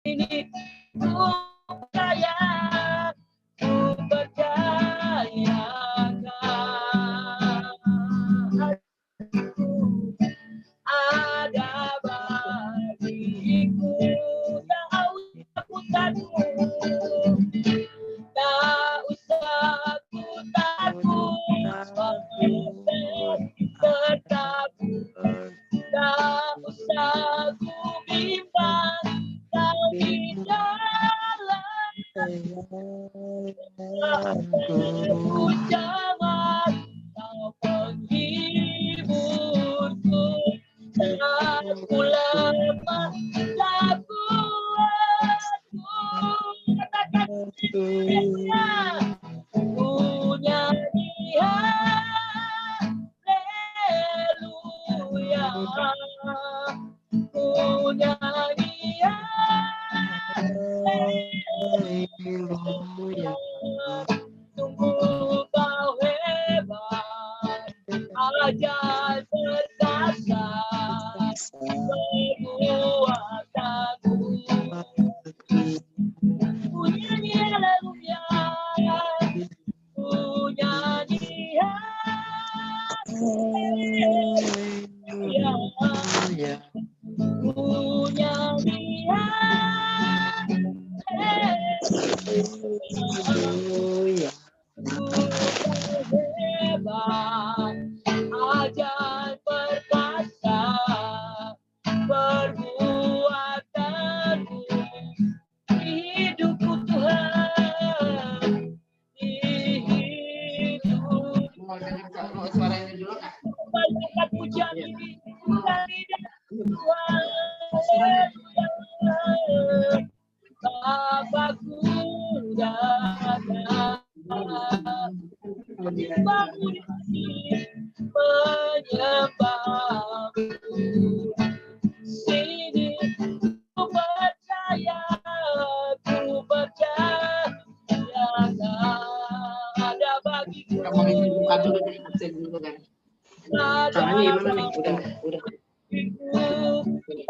ini ku percaya ada bagiku, tak usah ku takut, tak usah ku takut, sertaku, tak usah ku bimbang, kau di dalam ku jangan kau penghiburku. Aku lemah, tak kuatku, katakan punya haleluya, punya haleluya, sungguh kau hebat, ajaib perkasa perbuatanmu. Ku nyanyi haleluya, ku nyanyi haleluya, ku nyanyi haleluya, hebat, ajaib perkasa perbuatanmu. Hidupku Tuhan, hidupku. Mau suaranya dulu kak? Banyakkan pujian ini dari Tuhan. Bapakku datang, bangun menyembahmu. Sini ku percaya ada bagiku. Buka dulu deh, absen dulu kan. Caranya gimana nih? Udah.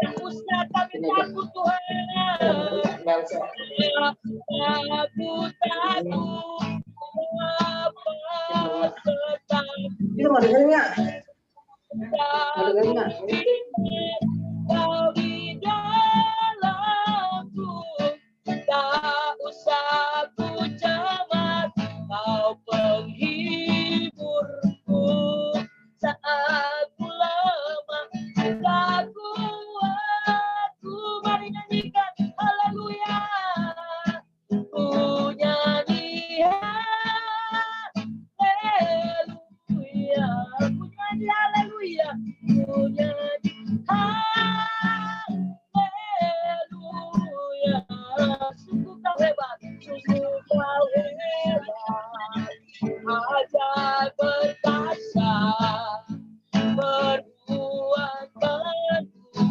Tak usah kami takut Tuhan. Aku takut apa setan. Itu mau dengerin nggak? Kau di dalamku, tak usah ku cemas, kau penghiburku saat ku lemah, tak kuatku. Mari nyanyikan haleluya, ku nyanyi haleluya, ku nyanyi haleluya, ku nyanyi haleluya. Sungguh kau hebat, sungguh kau hebat, ajaib perkasa perbuatanmu.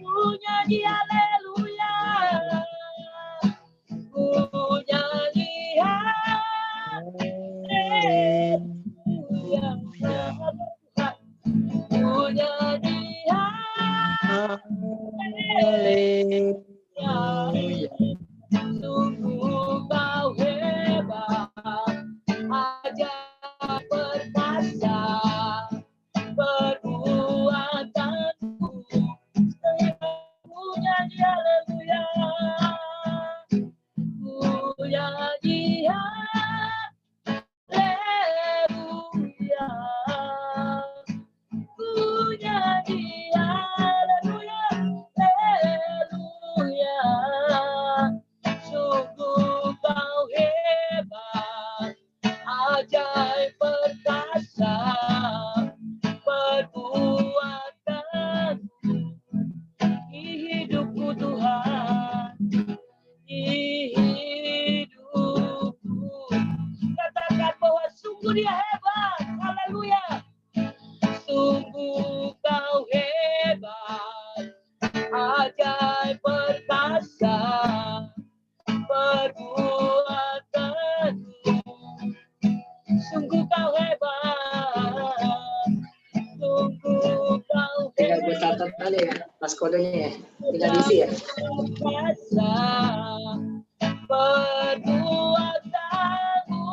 Ku nyanyi haleluya, ku nyanyi haleluya, ku nyanyi haleluya. Sungguh kau hebat, ajaib perkasa perbuatanmu. Ku nyanyi haleluya, ku nyanyi haleluya, ku nyanyi haleluya, haleluya. Sungguh kau hebat, ajaib perkasa perbuatanmu. Hidupku Tuhan, hidupku. Katakan bahwa sungguh dia hebat, haleluya. Sungguh kau hebat, ajaib perkasa perbuatanmu. Sungguh kau hebat, sungguh kau Tinggal gue hebat. catat tadi ya, pas kodenya ya. Tinggal diisi ya. Kuasa perbuatanmu,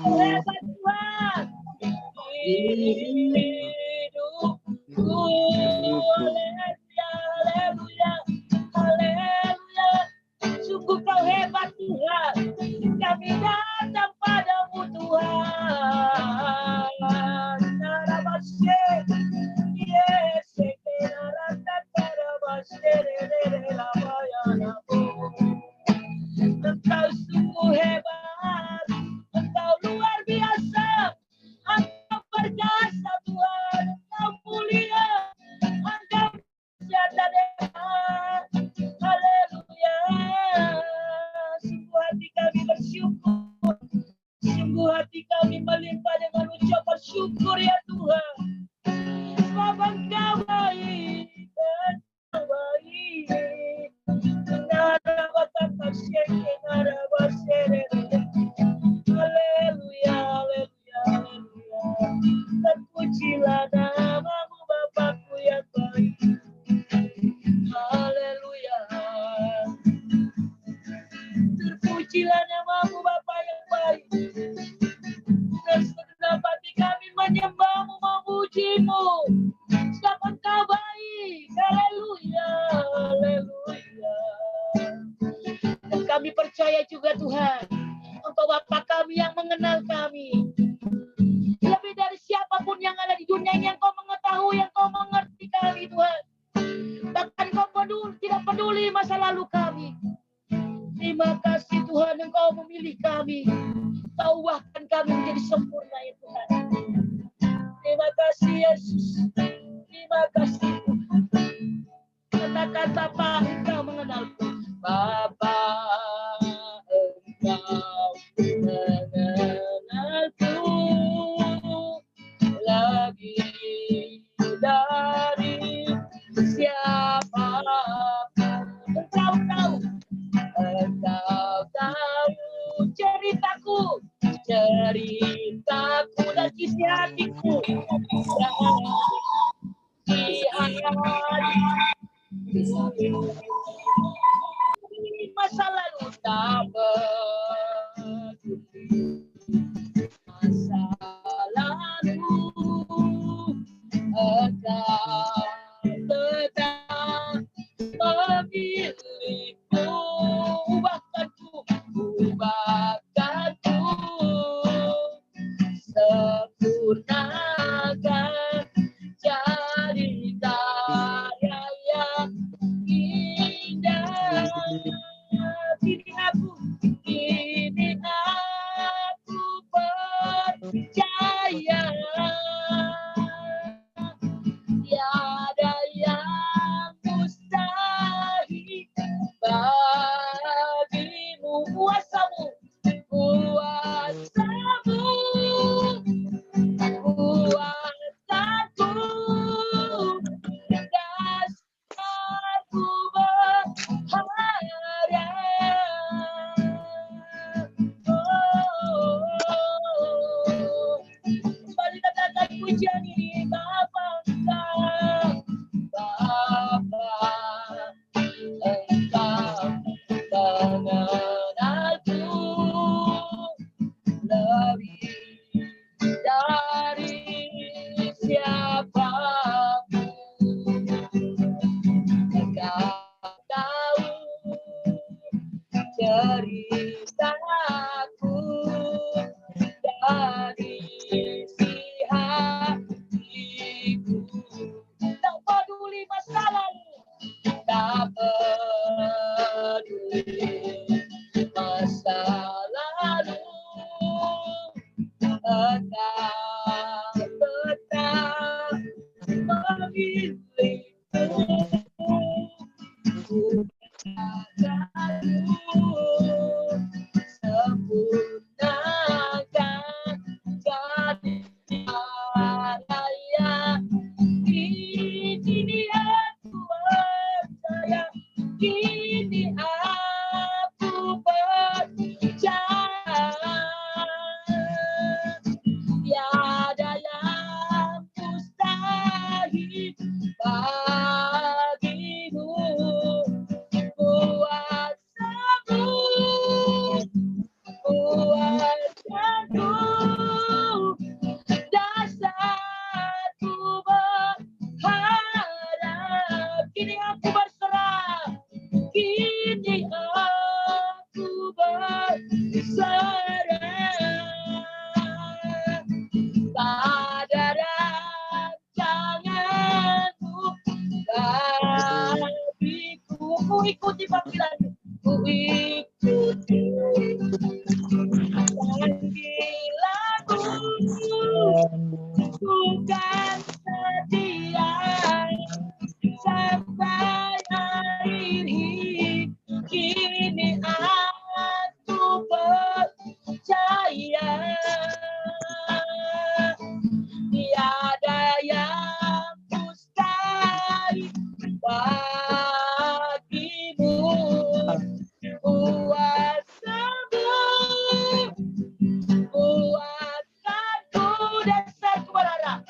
hebat Tuhan hidupku. Haleluya, haleluya, haleluya. Sungguh kau hebat Tuhan, kami datang padamu Tuhan. Narabashe, yes, Engkau sungguh hebat, Engkau luar biasa, Engkau perkasa Tuhan, Engkau mulia, Engkau senjata dewa. Haleluya. Sungguh hati kami bersyukur, sungguh hati kami melimpah dengan ucapan syukur ya Tuhan. Sebab Engkau baik, Engkau baik. Haleluya, haleluya, haleluya. Terpujilah namamu Bapakku yang baik. Haleluya. Terpujilah namamu Bapa yang baik. Dan segenap hati kami menyembahmu, memujimu. Sebab Engkau baik. Haleluya, haleluya. Dan kami percaya juga Tuhan, Engkau Bapa kami yang mengenal kami. Lebih dari siapapun yang ada di dunia ini, Engkau mengetahui, Engkau mengerti kami Tuhan. Bahkan Engkau tidak peduli masa lalu kami. Terima kasih Tuhan, Engkau memilih kami. Kau ubahkan kami menjadi sempurna ya Tuhan. Terima kasih Yesus. Terima kasih Tuhan. Katakan Bapa, Engkau mengenalku. Bapa, Engkau mengenalku lebih dari siapapun. Engkau tahu ceritaku dan isi hatiku. Masa lalu tak peduli, masa lalu Engkau tetap memilihku. Ubahkanku, sempurnakan jadi karya yang indah. Kini aku percaya tiada yang mustahil bagimu. Kuasamu kuasaku, dasarku berharap. Kembali katakan pujian ini Bapa Engkau, Bapa Engkau mengenalku lebih dari siapapun. Engkau tahu ceritaku dari isi hatiku. Tak peduli masa lalu, tak peduli masa lalu, Engkau tetap memilihku. Sempurnakan jadi karya. Kini aku percaya, kini aku percaya tiada yang mustahil kini aku berserah, kini aku berserah pada rancanganmu, bagiku. Ku ikuti panggilanmu, ku ikuti panggilanmu, bukan setia sampai akhir hidup. Kini aku percaya tiada yang mustahil bagimu. Kuasamu, kuatkanku, dasarku berharap,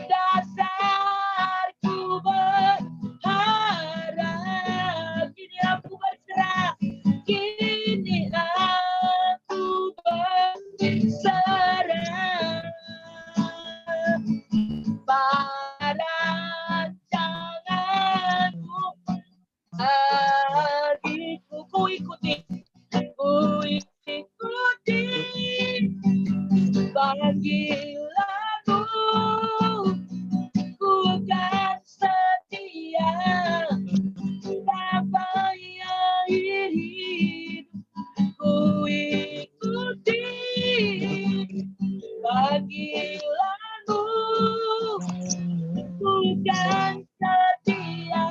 dasarku berharap. Kini aku berserah, kini aku berserah pada rancanganmu, bagiku. Ku ikuti panggilanmu, ku kan setia sampai akhir hidup. Ku ikuti panggilanmu, ku kan setia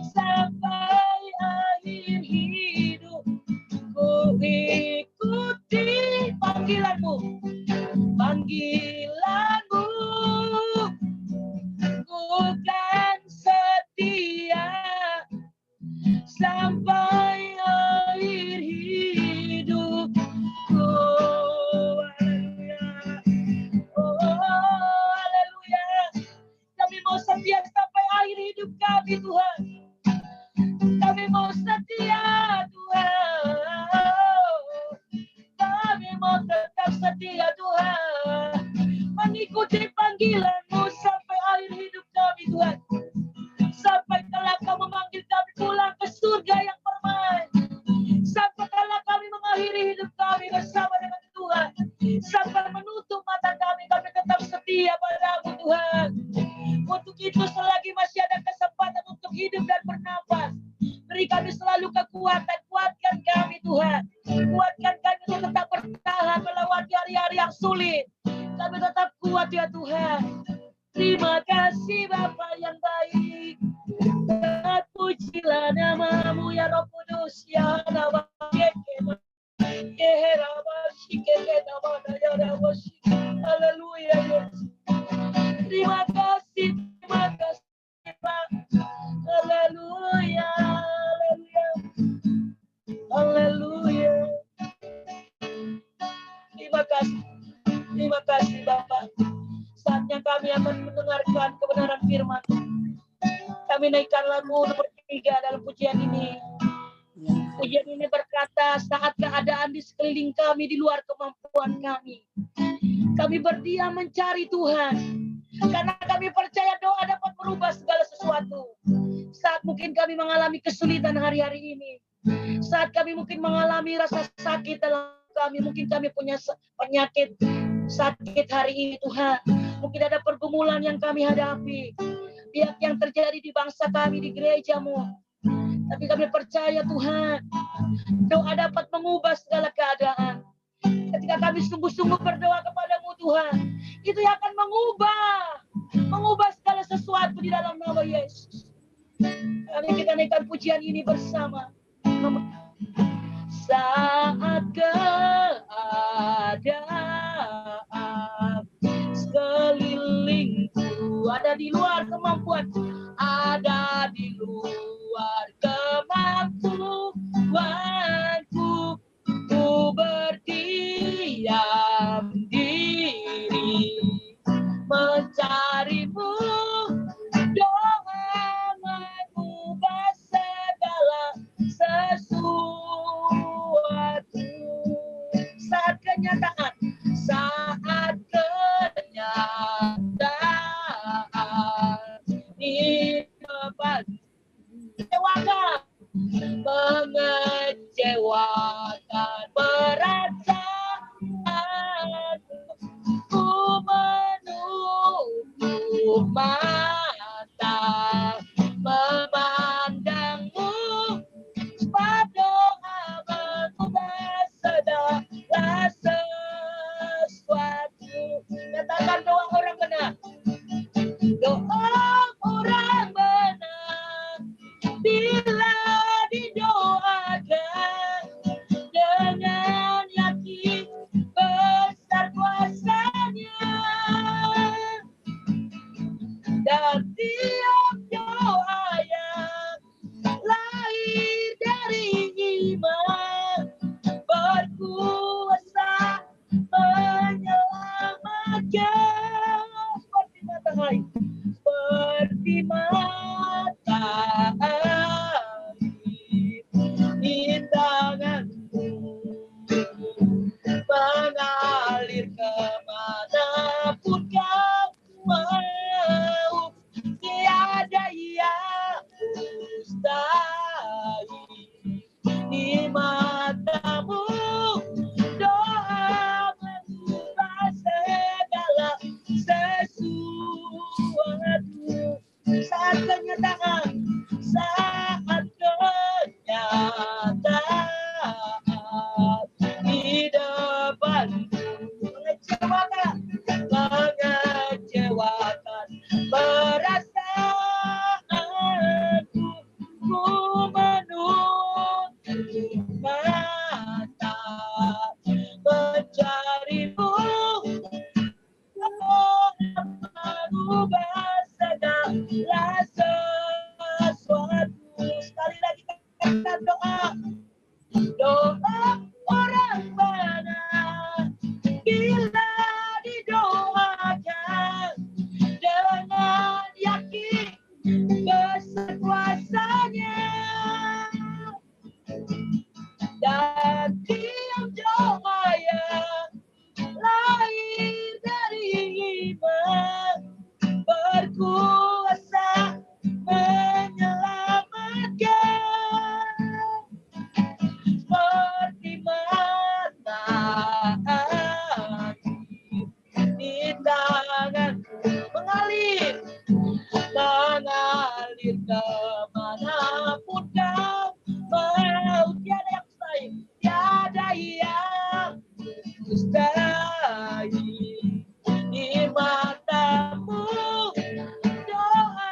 sampai akhir hidup. Ku ikuti panggilanmu, panggilanmu, ku kan setia sampai akhir hidupku. Oh, haleluya. Kami mau setia sampai akhir hidup kami, Tuhan. Kami mau setia, Tuhan. Kami mau tetap setia, Tuhan, mengikuti panggilan-Mu sampai akhir hidup kami, Tuhan. Sampai kala Kau memanggil kami pulang ke surga yang permai. Sampai kala kami mengakhiri hidup kami bersama dengan Tuhan. Sampai menutup mata kami tetap setia pada-Mu, Tuhan. Untuk itu selagi masih ada kesempatan untuk hidup dan bernafas, beri kami selalu kekuatan, kuatkan kami, Tuhan. Kuatkan kami untuk tetap bertahan melewati hari-hari yang sulit. Kami tetap kuat, ya Tuhan. Terima kasih Bapa yang baik. Pujilah nama-Mu ya Roh Kudus, ya Nama haleluya, Yesus. Terima kasih Pak. Haleluya, haleluya, haleluya. Terima kasih Bapak. Saatnya kami akan mendengarkan kebenaran firman. Kami naikkan lagu nomor 3 dalam pujian ini. Pujian ini berkata, saat keadaan di sekeliling kami di luar kemampuan kami, kami berdiam mencari Tuhan. Karena kami percaya doa dapat merubah segala sesuatu. Saat mungkin kami mengalami kesulitan hari-hari ini, saat kami mungkin mengalami rasa sakit dalam kami, mungkin kami punya penyakit sakit hari ini, Tuhan. Mungkin ada pergumulan yang kami hadapi, pihak yang terjadi di bangsa kami, di gereja-Mu. Tapi kami percaya Tuhan, doa dapat mengubah segala keadaan. Ketika kami sungguh-sungguh berdoa kepada-Mu, Tuhan, itu yang akan mengubah segala sesuatu di dalam nama Yesus. Kami kita naikkan pujian ini bersama. Saat keadaan sekelilingku ada di luar kemampuan, ada di luar kemampuanku, ku berdiam diri mencari-Mu. Doa mengubah segala sesuatu. Saat kenyataan di depan mengecewakan, perasaanku. Ku menutup mata memandangmu, berdoa mengubah segala sesuatu. Katakan doa orang benar. Doa orang benar bila didoakan dengan yakin besar kuasanya, dan tiap doa yang lahir dari iman berkuasa menyelamatkan. Seperti matahari, seperti matahari di tanganku, mengalir kemanapun kau mau. Tiada yang mustahil di matamu. Doa mengubah segala sesuatu. Saat kenyataan, saat kenyataan di depanku, mengecewakan, perasaanku. Ku menutup mata mencarimu, mengubah segala sesuatu. Sekali lagi kita doa. Doa orang benar bila didoakan dengan yakin besar kuasanya, dan tiap doa yang lahir dari iman berkuasa menyelamatkan. Seperti matahari di tanganku, mengalir kemanapun kau mau. Tiada yang mustahil, tiada yang mustahil di matamu. Doa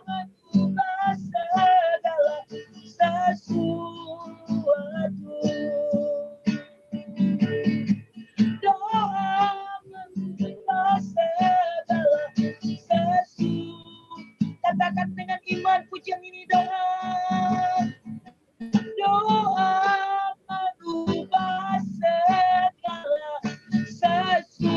mengubah segala sesuatu. Doa mengubah segala sesuatu. Katakan dengan iman pujian ini, doa. Doa mengubah segala sesuatu.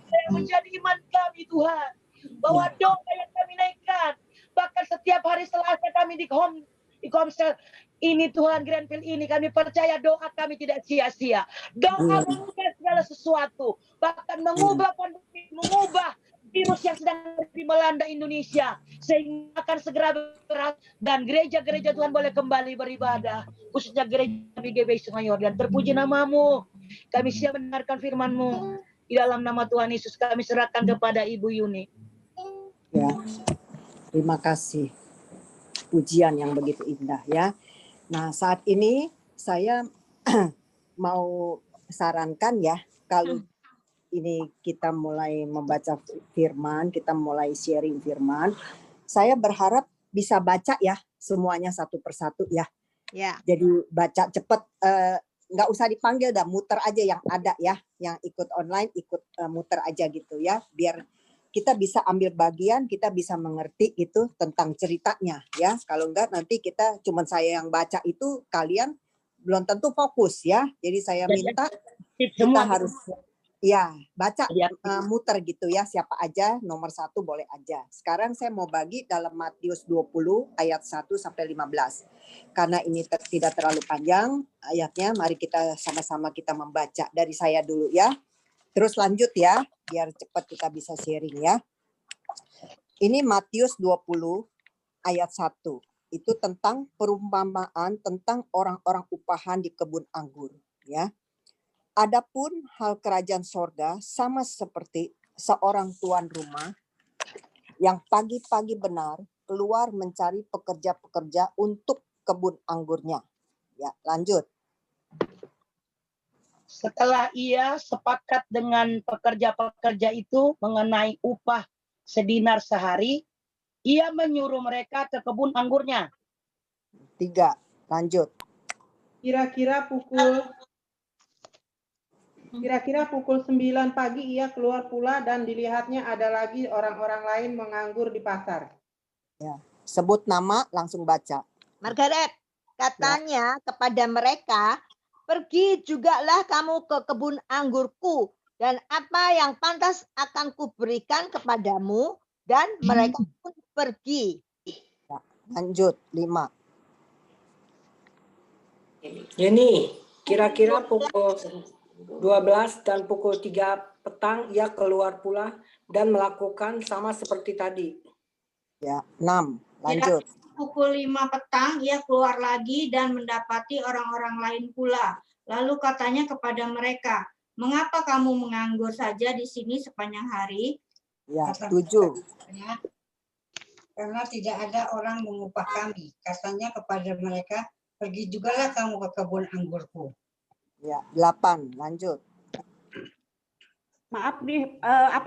Yang menjadi iman kami, Tuhan, bahwa doa yang kami naikkan, bahkan setiap hari Selasa kami di Komsel ini, Tuhan, Grandfield ini, kami percaya doa kami tidak sia-sia. Doa mengubah segala sesuatu, bahkan mengubah pandemi, mengubah virus yang sedang melanda Indonesia, sehingga akan segera berakhir dan gereja-gereja Tuhan boleh kembali beribadah, khususnya gereja GBI Sungayor. Dan terpuji namamu, kami siap mendengarkan firman-Mu. Di dalam nama Tuhan Yesus kami serahkan kepada Ibu Yuni. Ya, terima kasih. Pujian yang begitu indah ya. Nah, saat ini saya mau sarankan ya, kalau ini kita mulai membaca firman, kita mulai sharing firman, saya berharap bisa baca ya semuanya satu persatu ya. Ya. Jadi baca cepat, nggak usah dipanggil, dah muter aja yang ada ya, yang ikut online ikut muter aja gitu ya, biar kita bisa ambil bagian, kita bisa mengerti itu tentang ceritanya ya. Kalau enggak nanti kita cuman saya yang baca itu, kalian belum tentu fokus ya. Jadi saya minta kita harus ya baca, muter gitu ya, siapa aja, nomor 1 boleh aja. Sekarang saya mau bagi dalam Matius 20 ayat 1 sampai 15. Karena ini tidak terlalu panjang ayatnya, mari kita sama-sama kita membaca. Dari saya dulu ya. Terus lanjut ya. biar cepat kita bisa sharing ya. Ini Matius 20 ayat 1. Itu tentang perumpamaan tentang orang-orang upahan di kebun anggur ya. Adapun hal kerajaan sorga sama seperti seorang tuan rumah yang pagi-pagi benar keluar mencari pekerja-pekerja untuk kebun anggurnya. Ya, lanjut. Setelah ia sepakat dengan pekerja-pekerja itu mengenai upah sedinar sehari, ia menyuruh mereka ke kebun anggurnya. 3, lanjut. Kira-kira pukul 9 pagi ia keluar pula dan dilihatnya ada lagi orang-orang lain menganggur di pasar. Ya, sebut nama, langsung baca. Margaret, katanya kepada mereka, pergi jugalah kamu ke kebun anggurku, dan apa yang pantas akan kuberikan kepadamu, dan mereka pun pergi. Ya, lanjut, 5. Jenny, kira-kira pukul 12 dan pukul 3 petang ia keluar pula dan melakukan sama seperti tadi. Ya, 6, lanjut. Pukul 5 petang ia keluar lagi dan mendapati orang-orang lain pula. Lalu katanya kepada mereka, mengapa kamu menganggur saja di sini sepanjang hari? Ya, 7. Karena tidak ada orang mengupah kami. Katanya kepada mereka, pergi jugalah kamu ke kebun anggurku. Ya, 8, lanjut. Maaf nih,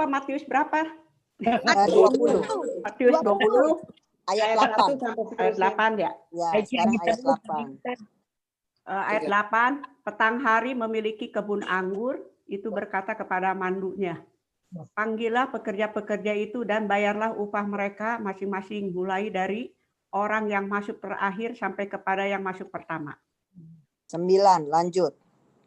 Matius berapa? 20. Matius 20 Ayat 8. ayat 8 ya. Ya, sekarang ayat 8. Ayat 8, petang hari memiliki kebun anggur, itu berkata kepada mandunya, panggillah pekerja-pekerja itu dan bayarlah upah mereka masing-masing, mulai dari orang yang masuk terakhir sampai kepada yang masuk pertama. 9, lanjut.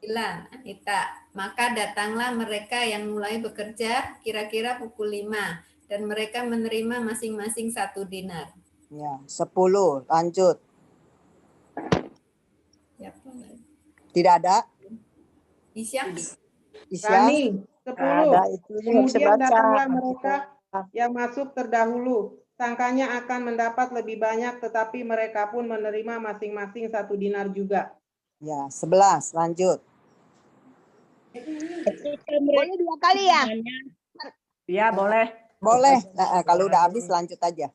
9, Anita. Maka datanglah mereka yang mulai bekerja kira-kira pukul 5 dan mereka menerima masing-masing 1 dinar. Ya, 10, lanjut. Tidak ada? Isya? Rani, 10. Kemudian datanglah baca. mereka yang masuk terdahulu. Sangkanya akan mendapat lebih banyak, tetapi mereka pun menerima masing-masing 1 dinar juga. Ya, 11, lanjut. Boleh 2 kali ya? Ya, boleh. Boleh. Kalau udah habis lanjut aja.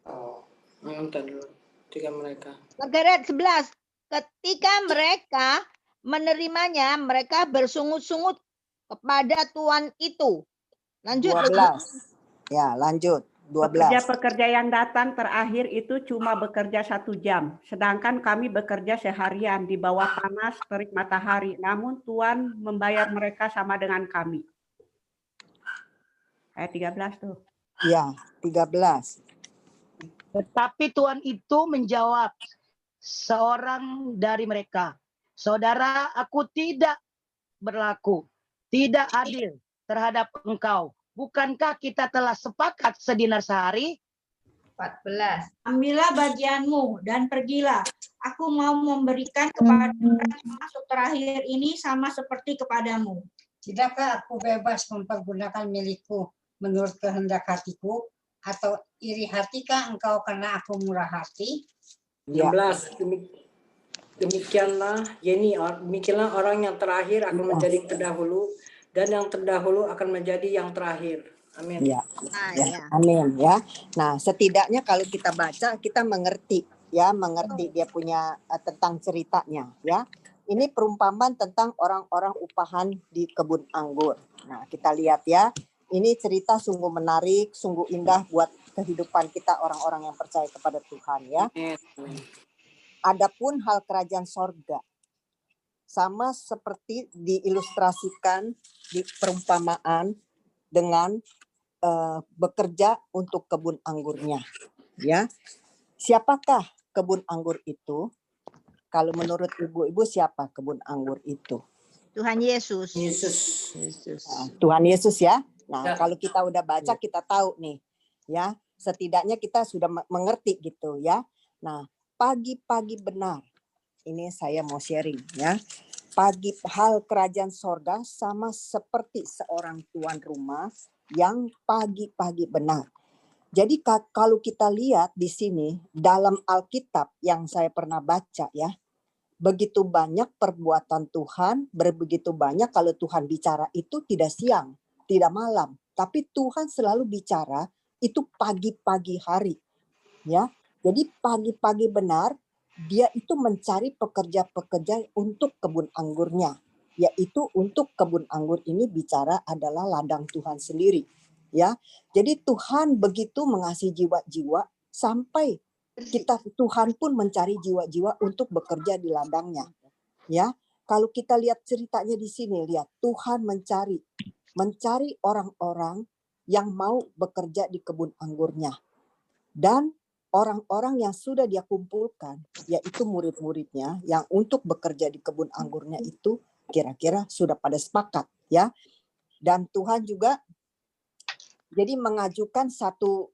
Oh, nonton dulu. 3 mereka. Margaret 11. Ketika mereka menerimanya, mereka bersungut-sungut kepada tuan itu. Lanjut. 12. Ya, lanjut. 12. Pekerja-pekerja yang datang terakhir itu cuma bekerja 1 jam, sedangkan kami bekerja seharian di bawah panas terik matahari, namun Tuhan membayar mereka sama dengan kami. Ayat 13 tuh. Ya, 13. Tetapi Tuhan itu menjawab seorang dari mereka, saudara, aku tidak berlaku tidak adil terhadap engkau. Bukankah kita telah sepakat sedinar sehari? 14. Ambillah bagianmu dan pergilah. Aku mau memberikan kepada orang yang masuk terakhir ini sama seperti kepadamu. Tidakkah aku bebas mempergunakan milikku menurut kehendak hatiku? Atau iri hatikah engkau karena aku murah hati? 16. Demikianlah orang yang terakhir akan menjadi terdahulu dan yang terdahulu akan menjadi yang terakhir. Amin. Ya. Ya. Amin ya. Nah, setidaknya kalau kita baca kita mengerti ya, dia punya tentang ceritanya ya. Ini perumpamaan tentang orang-orang upahan di kebun anggur. Nah, kita lihat ya. Ini cerita sungguh menarik, sungguh indah buat kehidupan kita orang-orang yang percaya kepada Tuhan ya. Adapun hal kerajaan sorga sama seperti diilustrasikan di perumpamaan dengan bekerja untuk kebun anggurnya ya. Siapakah kebun anggur itu? Kalau menurut ibu-ibu siapa kebun anggur itu? Tuhan Yesus. Tuhan Yesus ya. Nah, kalau kita udah baca kita tahu nih ya, setidaknya kita sudah mengerti gitu ya. Nah, pagi-pagi benar. Ini saya mau sharing ya. Pagi hal kerajaan sorga sama seperti seorang tuan rumah yang pagi-pagi benar. Jadi kalau kita lihat di sini dalam Alkitab yang saya pernah baca ya, begitu banyak perbuatan Tuhan, begitu banyak kalau Tuhan bicara itu tidak siang, tidak malam, tapi Tuhan selalu bicara itu pagi-pagi hari. Ya, jadi pagi-pagi benar dia itu mencari pekerja-pekerja untuk kebun anggurnya, yaitu untuk kebun anggur ini bicara adalah ladang Tuhan sendiri. Ya, jadi Tuhan begitu mengasihi jiwa-jiwa sampai Tuhan pun mencari jiwa-jiwa untuk bekerja di ladangnya. Ya, kalau kita lihat ceritanya di sini, lihat Tuhan mencari orang-orang yang mau bekerja di kebun anggurnya. Dan orang-orang yang sudah dia kumpulkan, yaitu murid-muridnya yang untuk bekerja di kebun anggurnya itu kira-kira sudah pada sepakat ya. Dan Tuhan juga jadi mengajukan satu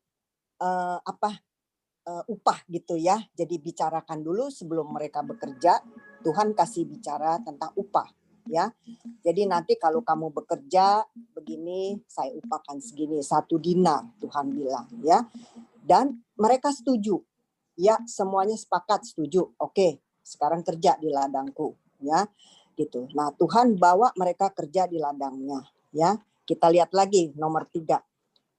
upah gitu ya. Jadi bicarakan dulu sebelum mereka bekerja, Tuhan kasih bicara tentang upah ya. Jadi nanti kalau kamu bekerja begini, saya upahkan segini, 1 dinar Tuhan bilang ya. Dan mereka setuju. Ya, semuanya sepakat setuju. Oke, sekarang kerja di ladangku, ya. Gitu. Nah, Tuhan bawa mereka kerja di ladangnya, ya. Kita lihat lagi nomor 3.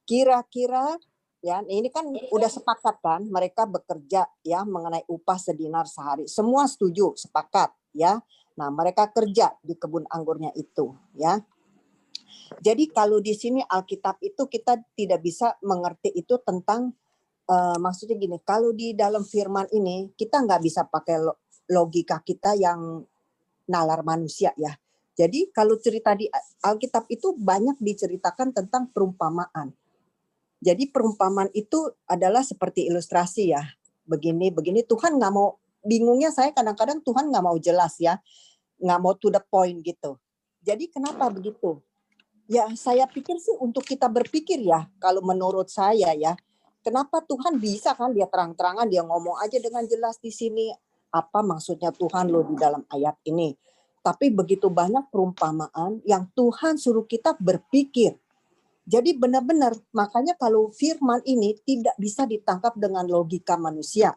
Kira-kira ya, ini kan udah sepakat kan mereka bekerja ya mengenai upah sedinar sehari. Semua setuju, sepakat, ya. Nah, mereka kerja di kebun anggurnya itu, ya. Jadi kalau di sini Alkitab itu kita tidak bisa mengerti itu tentang maksudnya gini, kalau di dalam firman ini kita nggak bisa pakai logika kita yang nalar manusia ya. Jadi kalau cerita di Alkitab itu banyak diceritakan tentang perumpamaan. Jadi perumpamaan itu adalah seperti ilustrasi ya. Begini, Tuhan nggak mau, bingungnya saya kadang-kadang Tuhan nggak mau jelas ya. Nggak mau to the point gitu. Jadi kenapa begitu? Ya saya pikir sih untuk kita berpikir ya, kalau menurut saya ya, kenapa Tuhan bisa kan dia terang-terangan dia ngomong aja dengan jelas di sini apa maksudnya Tuhan lo di dalam ayat ini. Tapi begitu banyak perumpamaan yang Tuhan suruh kita berpikir. Jadi benar-benar makanya kalau firman ini tidak bisa ditangkap dengan logika manusia.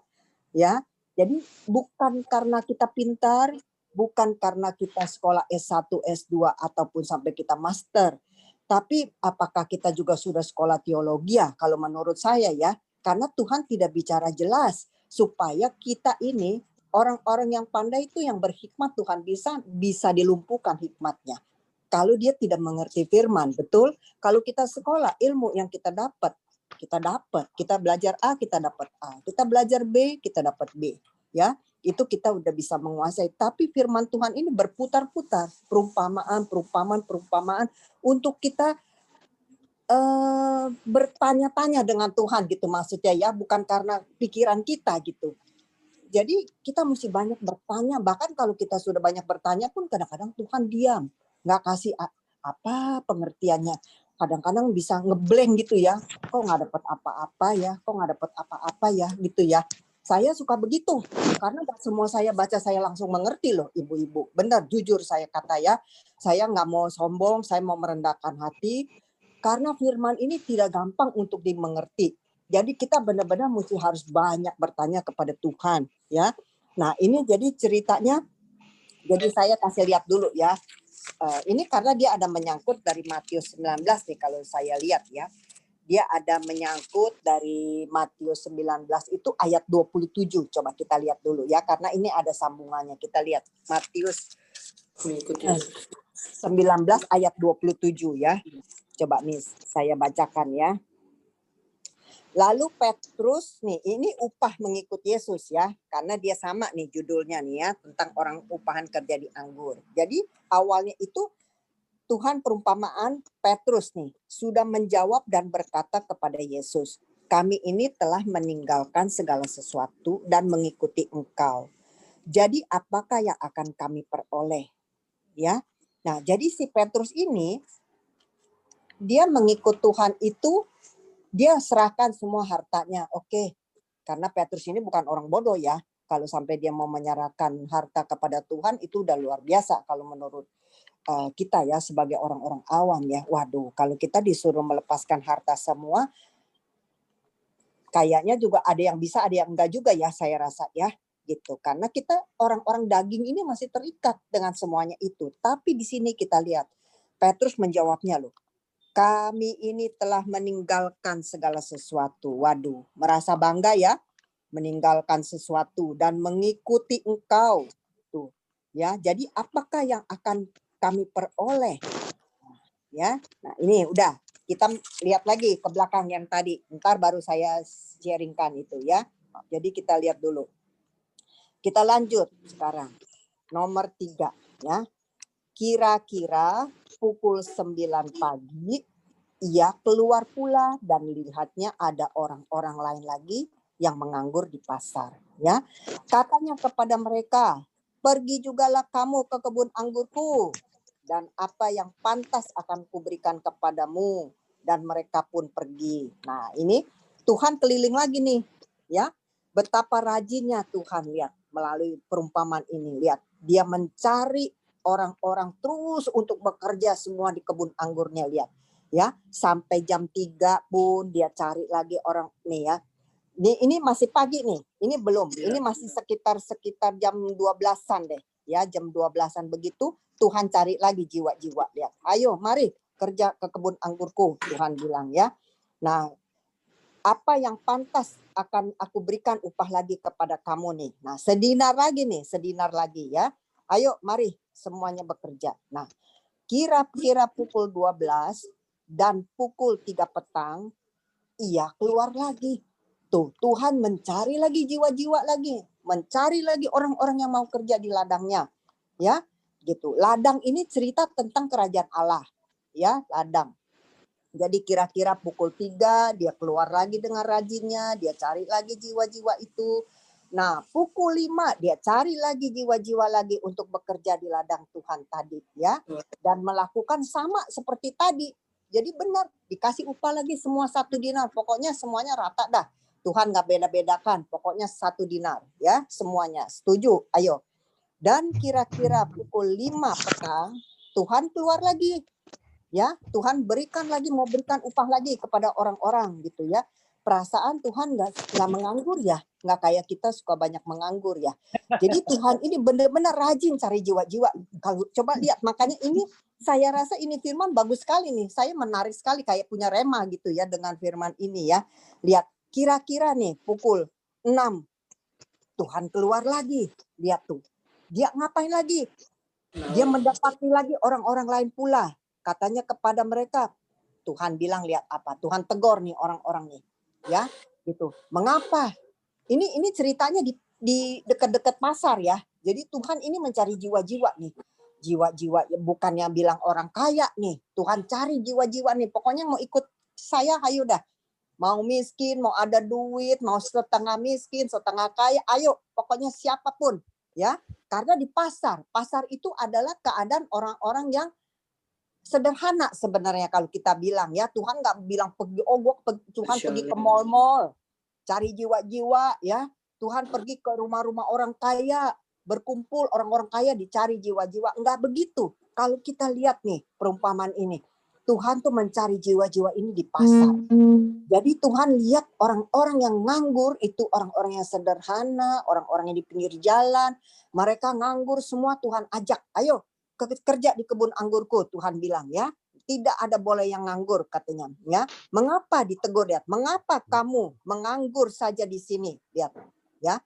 Ya. Jadi bukan karena kita pintar, bukan karena kita sekolah S1, S2 ataupun sampai kita master. Tapi apakah kita juga sudah sekolah teologi ya? Kalau menurut saya ya, karena Tuhan tidak bicara jelas supaya kita ini orang-orang yang pandai itu yang berhikmat Tuhan bisa dilumpuhkan hikmatnya. Kalau dia tidak mengerti firman, betul? Kalau kita sekolah ilmu yang kita dapat, kita belajar A, kita dapat A, kita belajar B, kita dapat B, ya. Itu kita udah bisa menguasai. Tapi firman Tuhan ini berputar-putar, perumpamaan untuk kita bertanya-tanya dengan Tuhan gitu maksudnya ya, bukan karena pikiran kita gitu. Jadi kita mesti banyak bertanya, bahkan kalau kita sudah banyak bertanya pun kadang-kadang Tuhan diam, nggak kasih apa pengertiannya. Kadang-kadang bisa ngeblank gitu ya, kok nggak dapat apa-apa ya, gitu ya. Saya suka begitu, karena semua saya baca saya langsung mengerti loh ibu-ibu. Benar, jujur saya kata ya, saya nggak mau sombong, saya mau merendahkan hati, karena firman ini tidak gampang untuk dimengerti. Jadi kita benar-benar mesti harus banyak bertanya kepada Tuhan. Ya. Nah ini jadi ceritanya, jadi saya kasih lihat dulu ya. Ini karena dia ada menyangkut dari Matius 19 nih kalau saya lihat ya. Dia ada menyangkut dari Matius 19 itu ayat 27. Coba kita lihat dulu ya, karena ini ada sambungannya. Kita lihat Matius 19 ayat 27 ya. Coba nih saya bacakan ya. Lalu Petrus nih, ini upah mengikut Yesus ya, karena dia sama nih judulnya nih ya, tentang orang upahan kerja di anggur. Jadi awalnya itu Tuhan perumpamaan Petrus nih sudah menjawab dan berkata kepada Yesus, kami ini telah meninggalkan segala sesuatu dan mengikuti Engkau. Jadi apakah yang akan kami peroleh? Ya. Nah, jadi si Petrus ini dia mengikut Tuhan itu dia serahkan semua hartanya. Oke. Karena Petrus ini bukan orang bodoh ya. Kalau sampai dia mau menyerahkan harta kepada Tuhan, itu udah luar biasa kalau menurut kita ya sebagai orang-orang awam ya. Waduh, kalau kita disuruh melepaskan harta semua, kayaknya juga ada yang bisa, ada yang enggak juga ya, saya rasa ya. Gitu. Karena kita orang-orang daging ini masih terikat dengan semuanya itu. Tapi di sini kita lihat, Petrus menjawabnya loh. Kami ini telah meninggalkan segala sesuatu. Waduh, merasa bangga ya, meninggalkan sesuatu dan mengikuti engkau. Tuh, ya. Jadi apakah yang akan kami peroleh? Ya. Nah, ini udah kita lihat lagi ke belakang yang tadi. Ntar baru saya sharingkan itu ya. Jadi kita lihat dulu. Kita lanjut sekarang. Nomor 3 ya. Kira-kira pukul 9 pagi ia keluar pula dan lihatnya ada orang-orang lain lagi yang menganggur di pasar ya. Katanya kepada mereka, "Pergi jugalah kamu ke kebun anggurku dan apa yang pantas akan kuberikan kepadamu." Dan mereka pun pergi. Nah, ini Tuhan keliling lagi nih ya. Betapa rajinnya Tuhan, lihat melalui perumpamaan ini. Lihat, dia mencari orang-orang terus untuk bekerja semua di kebun anggurnya, lihat. Ya, sampai jam 3 pun dia cari lagi orang nih ya. Ini masih pagi nih. Ini belum. Ini masih sekitar jam 12-an deh. Ya, jam 12-an begitu Tuhan cari lagi jiwa-jiwa, lihat. Ayo, mari kerja ke kebun anggurku, Tuhan bilang ya. Nah, apa yang pantas akan aku berikan upah lagi kepada kamu nih. Nah, sedinar lagi ya. Ayo, mari semuanya bekerja. Nah, kira-kira pukul 12 dan pukul 3 petang, ia keluar lagi. Tuh, Tuhan mencari lagi jiwa-jiwa lagi. Mencari lagi orang-orang yang mau kerja di ladangnya. Ya, gitu. Ladang ini cerita tentang kerajaan Allah. Ya, ladang. Jadi kira-kira pukul 3 dia keluar lagi dengan rajinnya, dia cari lagi jiwa-jiwa itu. Nah, pukul 5 dia cari lagi jiwa-jiwa lagi untuk bekerja di ladang Tuhan tadi ya. Dan melakukan sama seperti tadi. Jadi benar, dikasih upah lagi semua 1 dinar. Pokoknya semuanya rata dah. Tuhan nggak beda-bedakan, pokoknya 1 dinar ya semuanya. Setuju? Ayo. Dan kira-kira pukul 5 petang Tuhan keluar lagi. Ya, Tuhan mau berikan upah lagi kepada orang-orang gitu ya. Perasaan Tuhan nggak menganggur ya, nggak kayak kita suka banyak menganggur ya. Jadi Tuhan ini benar-benar rajin cari jiwa-jiwa. Kalau coba lihat, makanya ini saya rasa ini firman bagus sekali nih. Saya menarik sekali kayak punya rema gitu ya dengan firman ini ya. Lihat, kira-kira nih pukul 6 Tuhan keluar lagi. Lihat tuh, dia ngapain lagi? Dia mendapati lagi orang-orang lain pula. Katanya kepada mereka, Tuhan bilang lihat apa? Tuhan tegur nih orang-orang nih, ya, gitu. Mengapa? Ini ceritanya di dekat-dekat pasar ya. Jadi Tuhan ini mencari jiwa-jiwa nih, jiwa-jiwa bukannya bilang orang kaya nih. Tuhan cari jiwa-jiwa nih. Pokoknya mau ikut saya, ayo dah. Mau miskin, mau ada duit, mau setengah miskin, setengah kaya, ayo. Pokoknya siapapun, ya. Karena di pasar itu adalah keadaan orang-orang yang sederhana sebenarnya kalau kita bilang ya. Tuhan nggak bilang Tuhan pergi ke mall-mall cari jiwa-jiwa ya. Tuhan pergi ke rumah-rumah orang kaya, berkumpul orang-orang kaya dicari jiwa-jiwa. Enggak begitu. Kalau kita lihat nih perumpamaan ini, Tuhan tuh mencari jiwa-jiwa ini di pasar. Jadi Tuhan lihat orang-orang yang nganggur itu orang-orang yang sederhana, orang-orang yang di pinggir jalan, mereka nganggur semua Tuhan ajak, ayo kerja di kebun anggurku, Tuhan bilang ya. Tidak ada boleh yang nganggur katanya ya. Mengapa ditegur, lihat? Mengapa kamu menganggur saja di sini? Lihat ya.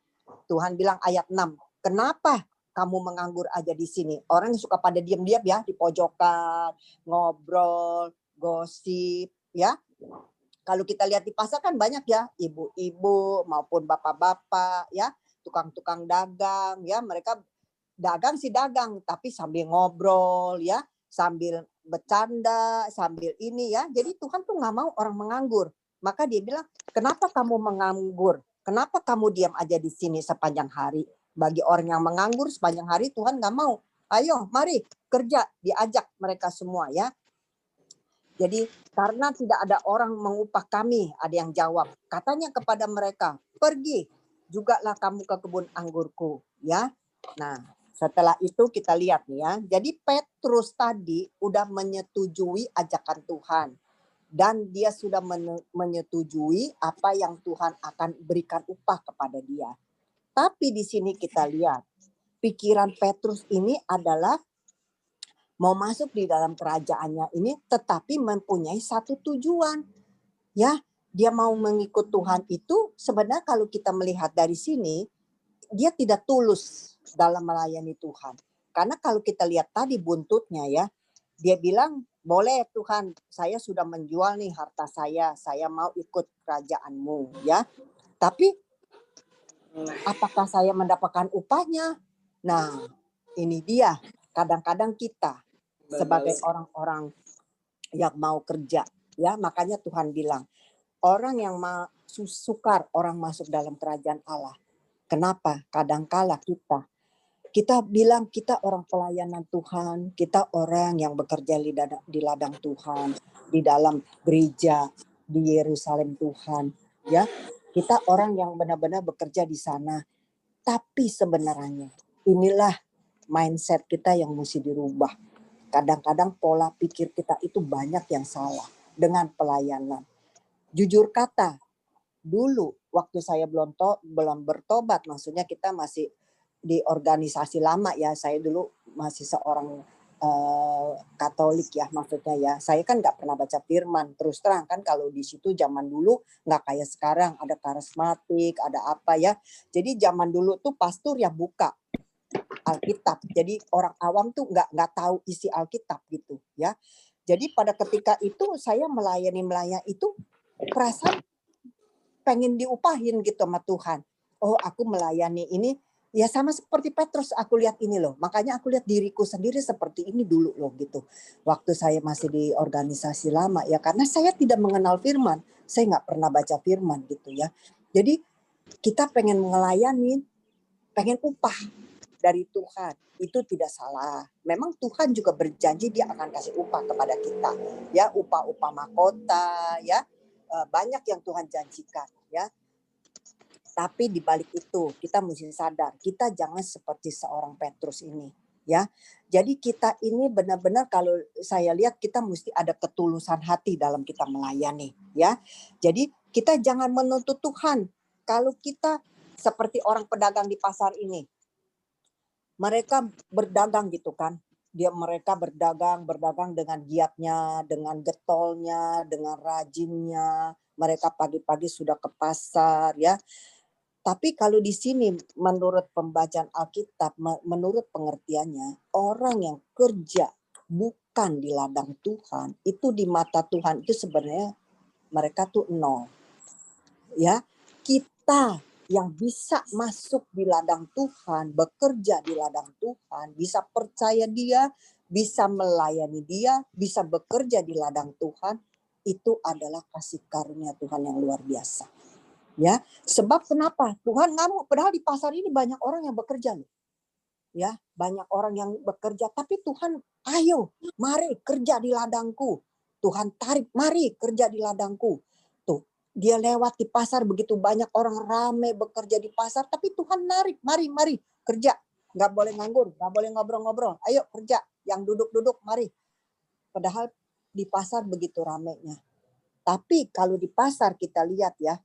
Tuhan bilang ayat 6. Kenapa kamu menganggur aja di sini? Orang yang suka pada diam-diam ya di pojokan, ngobrol, gosip ya. Kalau kita lihat di pasar kan banyak ya, ibu-ibu maupun bapak-bapak ya, tukang-tukang dagang ya, mereka dagang sih dagang, tapi sambil ngobrol ya, sambil bercanda, sambil ini ya. Jadi Tuhan tuh nggak mau orang menganggur. Maka dia bilang, kenapa kamu menganggur? Kenapa kamu diam aja di sini sepanjang hari? Bagi orang yang menganggur sepanjang hari Tuhan nggak mau. Ayo, mari kerja, diajak mereka semua ya. Jadi karena tidak ada orang mengupah kami, ada yang jawab. Katanya kepada mereka, pergi jugalah kamu ke kebun anggurku, ya. Nah, setelah itu kita lihat nih ya. Jadi Petrus tadi udah menyetujui ajakan Tuhan dan dia sudah menyetujui apa yang Tuhan akan berikan upah kepada dia. Tapi di sini kita lihat pikiran Petrus ini adalah mau masuk di dalam kerajaannya ini, tetapi mempunyai satu tujuan. Ya, dia mau mengikut Tuhan itu sebenarnya kalau kita melihat dari sini, dia tidak tulus dalam melayani Tuhan. Karena kalau kita lihat tadi buntutnya ya, dia bilang, boleh Tuhan, saya sudah menjual nih harta saya mau ikut kerajaanmu ya. Tapi apakah saya mendapatkan upahnya? Nah, ini dia. Kadang-kadang kita sebagai orang-orang yang mau kerja, ya makanya Tuhan bilang, orang yang sukar orang masuk dalam kerajaan Allah. Kenapa? Kadangkala kita bilang kita orang pelayanan Tuhan, kita orang yang bekerja di ladang Tuhan, di dalam gereja di Yerusalem Tuhan, ya. Kita orang yang benar-benar bekerja di sana. Tapi sebenarnya inilah mindset kita yang mesti dirubah. Kadang-kadang pola pikir kita itu banyak yang salah dengan pelayanan. Jujur kata, dulu waktu saya belum bertobat, maksudnya kita masih di organisasi lama ya, saya dulu masih seorang Katolik ya, maksudnya ya. Saya kan nggak pernah baca firman, terus terang kan kalau di situ zaman dulu nggak kayak sekarang ada karismatik, ada apa ya. Jadi zaman dulu tuh pastor yang buka Alkitab, jadi orang awam tuh nggak tahu isi Alkitab gitu ya. Jadi pada ketika itu saya melayani itu perasaan pengen diupahin gitu sama Tuhan. Oh, aku melayani ini ya sama seperti Petrus, aku lihat ini loh. Makanya aku lihat diriku sendiri seperti ini dulu loh gitu. Waktu saya masih di organisasi lama ya, karena saya tidak mengenal firman. Saya nggak pernah baca firman gitu ya. Jadi kita pengen melayani, pengen upah dari Tuhan. Itu tidak salah. Memang Tuhan juga berjanji dia akan kasih upah kepada kita. Ya, upah-upah mahkota ya. Banyak yang Tuhan janjikan ya. Tapi di balik itu kita mesti sadar, kita jangan seperti seorang Petrus ini, ya. Jadi kita ini benar-benar kalau saya lihat kita mesti ada ketulusan hati dalam kita melayani, ya. Jadi kita jangan menuntut Tuhan. Kalau kita seperti orang pedagang di pasar ini, mereka berdagang gitu kan. Mereka berdagang dengan giatnya, dengan getolnya, dengan rajinnya. Mereka pagi-pagi sudah ke pasar, ya. Tapi kalau di sini menurut pembacaan Alkitab, menurut pengertiannya, orang yang kerja bukan di ladang Tuhan, itu di mata Tuhan itu sebenarnya mereka tuh nol. Ya, kita yang bisa masuk di ladang Tuhan, bekerja di ladang Tuhan, bisa percaya dia, bisa melayani dia, bisa bekerja di ladang Tuhan, itu adalah kasih karunia Tuhan yang luar biasa. Ya, sebab kenapa? Tuhan nggak mau, padahal di pasar ini banyak orang yang bekerja loh. Ya, banyak orang yang bekerja, tapi Tuhan, ayo, mari kerja di ladangku. Tuhan tarik, mari kerja di ladangku. Tuh, dia lewat di pasar begitu banyak orang rame bekerja di pasar, tapi Tuhan narik, mari kerja. Nggak boleh nganggur, nggak boleh ngobrol-ngobrol. Ayo kerja, yang duduk-duduk, mari. Padahal di pasar begitu ramenya. Tapi kalau di pasar kita lihat ya,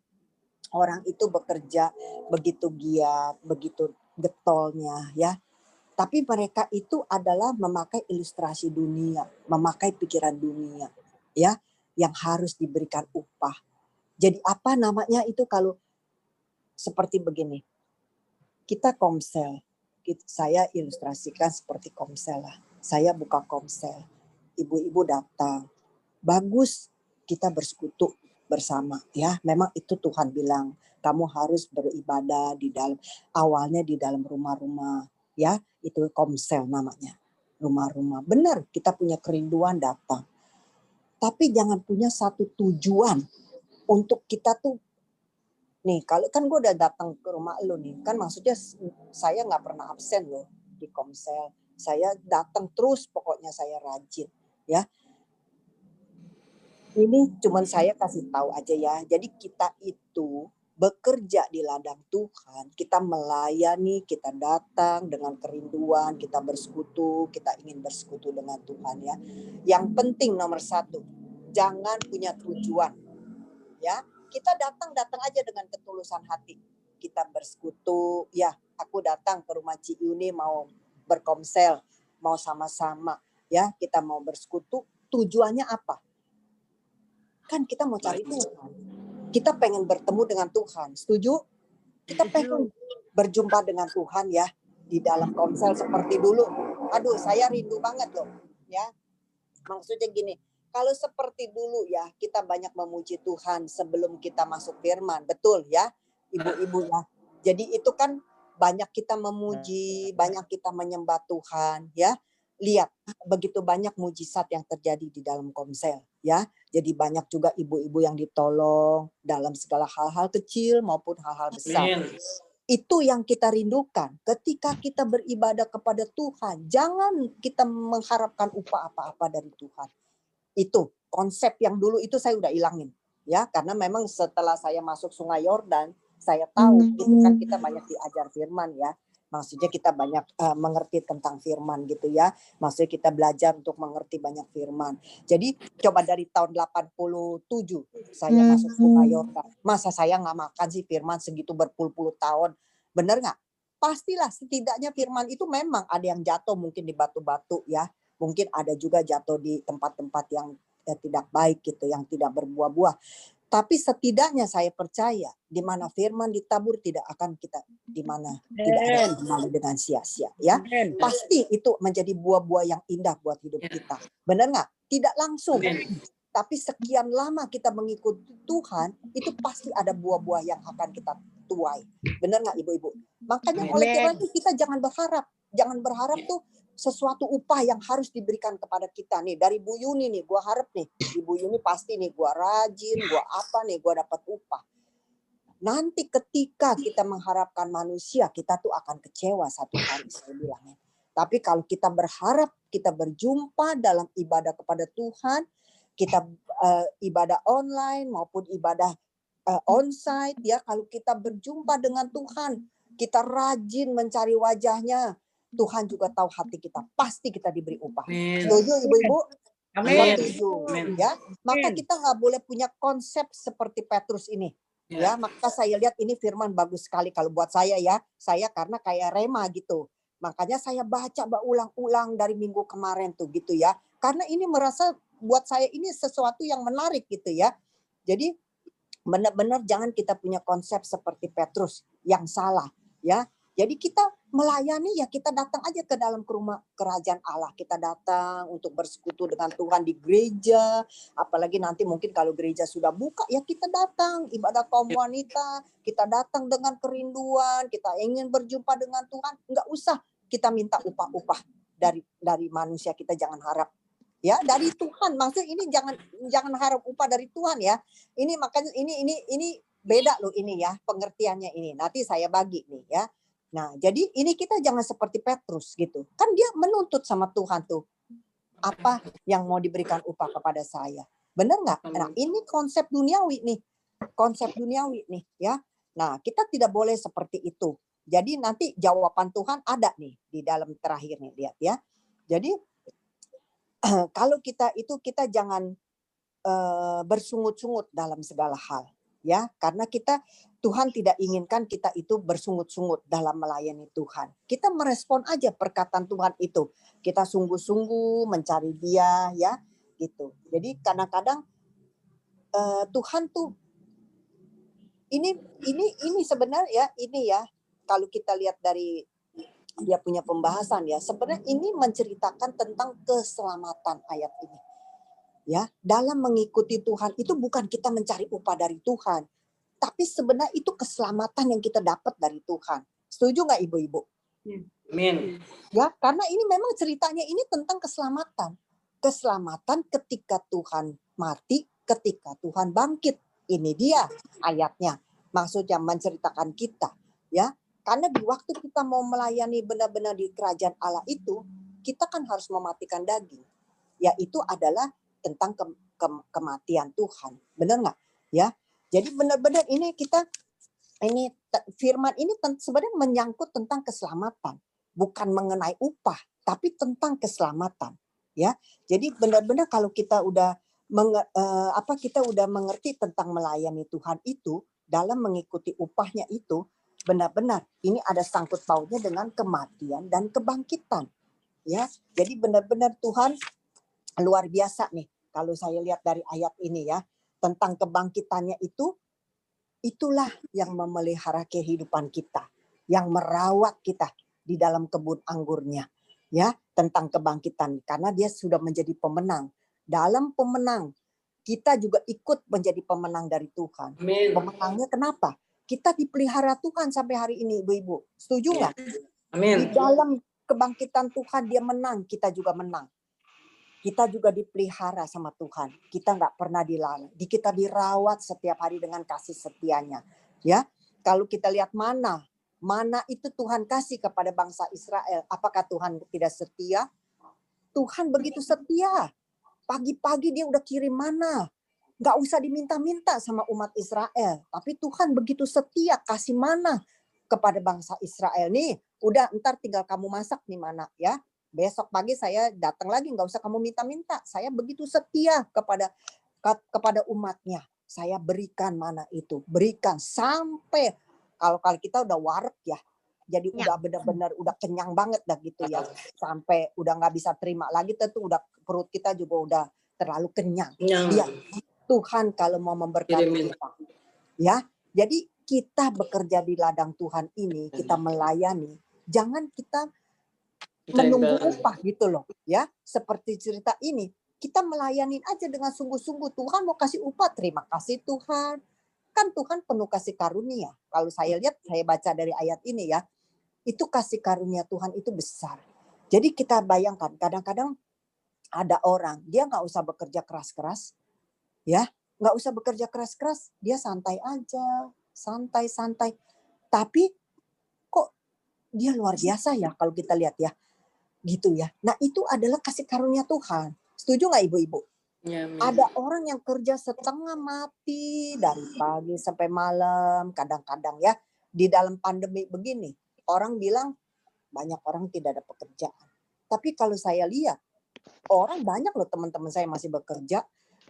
orang itu bekerja begitu giat, begitu getolnya ya. Tapi mereka itu adalah memakai ilustrasi dunia, memakai pikiran dunia ya, yang harus diberikan upah. Jadi apa namanya itu kalau seperti begini. Kita komsel. Saya ilustrasikan seperti komsel lah. Saya buka komsel. Ibu-ibu datang. Bagus kita bersekutu bersama ya, memang itu Tuhan bilang kamu harus beribadah di dalam, awalnya di dalam rumah-rumah ya, itu komsel namanya, rumah-rumah. Benar, kita punya kerinduan datang, tapi jangan punya satu tujuan untuk kita tuh nih. Kalau kan gue udah datang ke rumah lo nih, kan maksudnya saya nggak pernah absen loh di komsel, saya datang terus, pokoknya saya rajin ya. Ini cuman saya kasih tahu aja ya. Jadi kita itu bekerja di ladang Tuhan, kita melayani, kita datang dengan kerinduan, kita bersekutu, kita ingin bersekutu dengan Tuhan ya. Yang penting nomor 1, jangan punya tujuan ya. Kita datang aja dengan ketulusan hati. Kita bersekutu, ya aku datang ke rumah Ci Yuni mau berkomsel, mau sama-sama ya, kita mau bersekutu, tujuannya apa? Kan kita mau cari Tuhan. Kita pengen bertemu dengan Tuhan, setuju? Kita pengen berjumpa dengan Tuhan ya, di dalam komsel seperti dulu. Aduh, saya rindu banget loh, ya. Maksudnya gini, kalau seperti dulu ya, kita banyak memuji Tuhan sebelum kita masuk firman, betul ya, ibu-ibu ya. Jadi itu kan banyak kita memuji, banyak kita menyembah Tuhan ya. Lihat, begitu banyak mujizat yang terjadi di dalam komsel ya. Jadi banyak juga ibu-ibu yang ditolong dalam segala hal-hal kecil maupun hal-hal besar. Itu yang kita rindukan. Ketika kita beribadah kepada Tuhan, jangan kita mengharapkan upah apa-apa dari Tuhan. Itu konsep yang dulu itu saya udah ilangin ya, karena memang setelah saya masuk Sungai Yordan, saya tahu itu kan kita banyak diajar firman ya. Maksudnya kita banyak mengerti tentang firman gitu ya. Maksudnya kita belajar untuk mengerti banyak firman. Jadi coba dari tahun 87 saya masuk Sungai Yordan. Masa saya nggak makan sih firman segitu berpuluh-puluh tahun? Bener nggak? Pastilah setidaknya firman itu memang ada yang jatuh mungkin di batu-batu ya. Mungkin ada juga jatuh di tempat-tempat yang tidak baik gitu, yang tidak berbuah-buah. Tapi setidaknya saya percaya di mana firman ditabur tidak akan kita di mana tidak ada kembali dengan sia-sia ya. Pasti itu menjadi buah-buah yang indah buat hidup kita. Benar nggak? Tidak langsung. Tapi sekian lama kita mengikuti Tuhan, itu pasti ada buah-buah yang akan kita tuai. Benar nggak ibu-ibu? Makanya oleh karena itu kita jangan berharap. Jangan berharap tuh sesuatu upah yang harus diberikan kepada kita nih dari Bu Yuni nih, gua harap nih Ibu Yuni pasti nih gua rajin, gua apa nih, gua dapat upah. Nanti ketika kita mengharapkan manusia, kita tuh akan kecewa satu hari saya bilangnya. Tapi kalau kita berharap kita berjumpa dalam ibadah kepada Tuhan, kita ibadah online maupun ibadah onsite ya, kalau kita berjumpa dengan Tuhan, kita rajin mencari wajahnya, Tuhan juga tahu hati kita. Pasti kita diberi upah. Setuju ibu-ibu? Amin. Setuju ya. Maka kita nggak boleh punya konsep seperti Petrus ini. Ya, maka saya lihat ini firman bagus sekali kalau buat saya ya. Saya karena kayak rema gitu. Makanya saya baca ulang-ulang dari minggu kemarin tuh gitu ya. Karena ini merasa buat saya ini sesuatu yang menarik gitu ya. Jadi benar-benar jangan kita punya konsep seperti Petrus yang salah ya. Jadi kita melayani ya, kita datang aja ke dalam rumah kerajaan Allah. Kita datang untuk bersekutu dengan Tuhan di gereja. Apalagi nanti mungkin kalau gereja sudah buka ya kita datang ibadah kaum wanita. Kita datang dengan kerinduan, kita ingin berjumpa dengan Tuhan. Enggak usah kita minta upah-upah dari manusia, kita jangan harap. Ya, dari Tuhan. Maksudnya ini jangan harap upah dari Tuhan ya. Ini makanya ini beda loh ini ya, pengertiannya ini. Nanti saya bagi nih ya. Nah, jadi ini kita jangan seperti Petrus gitu. Kan dia menuntut sama Tuhan tuh. Apa yang mau diberikan upah kepada saya? Benar nggak? Nah, ini konsep duniawi nih. Konsep duniawi nih ya. Nah, kita tidak boleh seperti itu. Jadi nanti jawaban Tuhan ada nih di dalam terakhir nih, lihat ya. Jadi kalau kita jangan bersungut-sungut dalam segala hal. Ya, karena Tuhan tidak inginkan kita itu bersungut-sungut dalam melayani Tuhan. Kita merespon aja perkataan Tuhan itu. Kita sungguh-sungguh mencari Dia ya, gitu. Jadi kadang-kadang Tuhan tuh ini sebenarnya ini ya, kalau kita lihat dari dia punya pembahasan ya, sebenarnya ini menceritakan tentang keselamatan ayat ini. Ya, dalam mengikuti Tuhan itu bukan kita mencari upah dari Tuhan, tapi sebenarnya itu keselamatan yang kita dapat dari Tuhan. Setuju nggak ibu-ibu? Amin. Ya, karena ini memang ceritanya ini tentang keselamatan. Keselamatan ketika Tuhan mati, ketika Tuhan bangkit. Ini dia ayatnya. Maksudnya menceritakan kita, ya. Karena di waktu kita mau melayani benar-benar di kerajaan Allah itu, kita kan harus mematikan daging. Yaitu adalah tentang kematian Tuhan. Benar nggak? Ya. Jadi benar-benar ini kita ini firman ini sebenarnya menyangkut tentang keselamatan, bukan mengenai upah, tapi tentang keselamatan, ya. Jadi benar-benar kalau kita udah kita udah mengerti tentang melayani Tuhan itu dalam mengikuti upahnya itu, benar-benar ini ada sangkut pautnya dengan kematian dan kebangkitan, ya. Jadi benar-benar Tuhan luar biasa nih kalau saya lihat dari ayat ini ya, tentang kebangkitannya itu. Itulah yang memelihara kehidupan kita, yang merawat kita di dalam kebun anggurnya, ya, tentang kebangkitan, karena dia sudah menjadi pemenang. Dalam pemenang, kita juga ikut menjadi pemenang dari Tuhan. Amin. Pemenangnya kenapa? Kita dipelihara Tuhan sampai hari ini, Ibu-ibu. Setuju nggak? Amin. Di dalam kebangkitan Tuhan dia menang, kita juga menang. Kita juga dipelihara sama Tuhan. Kita nggak pernah dilalai. Kita dirawat setiap hari dengan kasih setianya. Ya, kalau kita lihat mana itu Tuhan kasih kepada bangsa Israel. Apakah Tuhan tidak setia? Tuhan begitu setia. Pagi-pagi dia udah kirim mana. Nggak usah diminta-minta sama umat Israel. Tapi Tuhan begitu setia kasih mana kepada bangsa Israel. Nih, udah ntar tinggal kamu masak nih mana ya. Besok pagi saya datang lagi, nggak usah kamu minta-minta. Saya begitu setia kepada umatnya. Saya berikan mana itu, berikan sampai kalau kita udah warek ya, jadi udah benar-benar udah kenyang banget dah gitu ya, sampai udah nggak bisa terima lagi, tentu udah perut kita juga udah terlalu kenyang. Ya, Tuhan kalau mau memberkati kita, ya. Jadi kita bekerja di ladang Tuhan ini, kita melayani, jangan kita menunggu upah gitu loh ya, seperti cerita ini kita melayani aja dengan sungguh-sungguh. Tuhan mau kasih upah, terima kasih Tuhan, kan Tuhan penuh kasih karunia. Kalau saya lihat, saya baca dari ayat ini ya, itu kasih karunia Tuhan itu besar. Jadi kita bayangkan kadang-kadang ada orang dia nggak usah bekerja keras-keras ya, nggak usah bekerja keras-keras, dia santai aja, santai-santai, tapi kok dia luar biasa ya kalau kita lihat ya gitu ya. Nah itu adalah kasih karunia Tuhan. Setuju nggak ibu-ibu? Ya, ada orang yang kerja setengah mati dari pagi sampai malam. Kadang-kadang ya di dalam pandemi begini orang bilang banyak orang tidak ada pekerjaan. Tapi kalau saya lihat orang banyak loh teman-teman saya masih bekerja.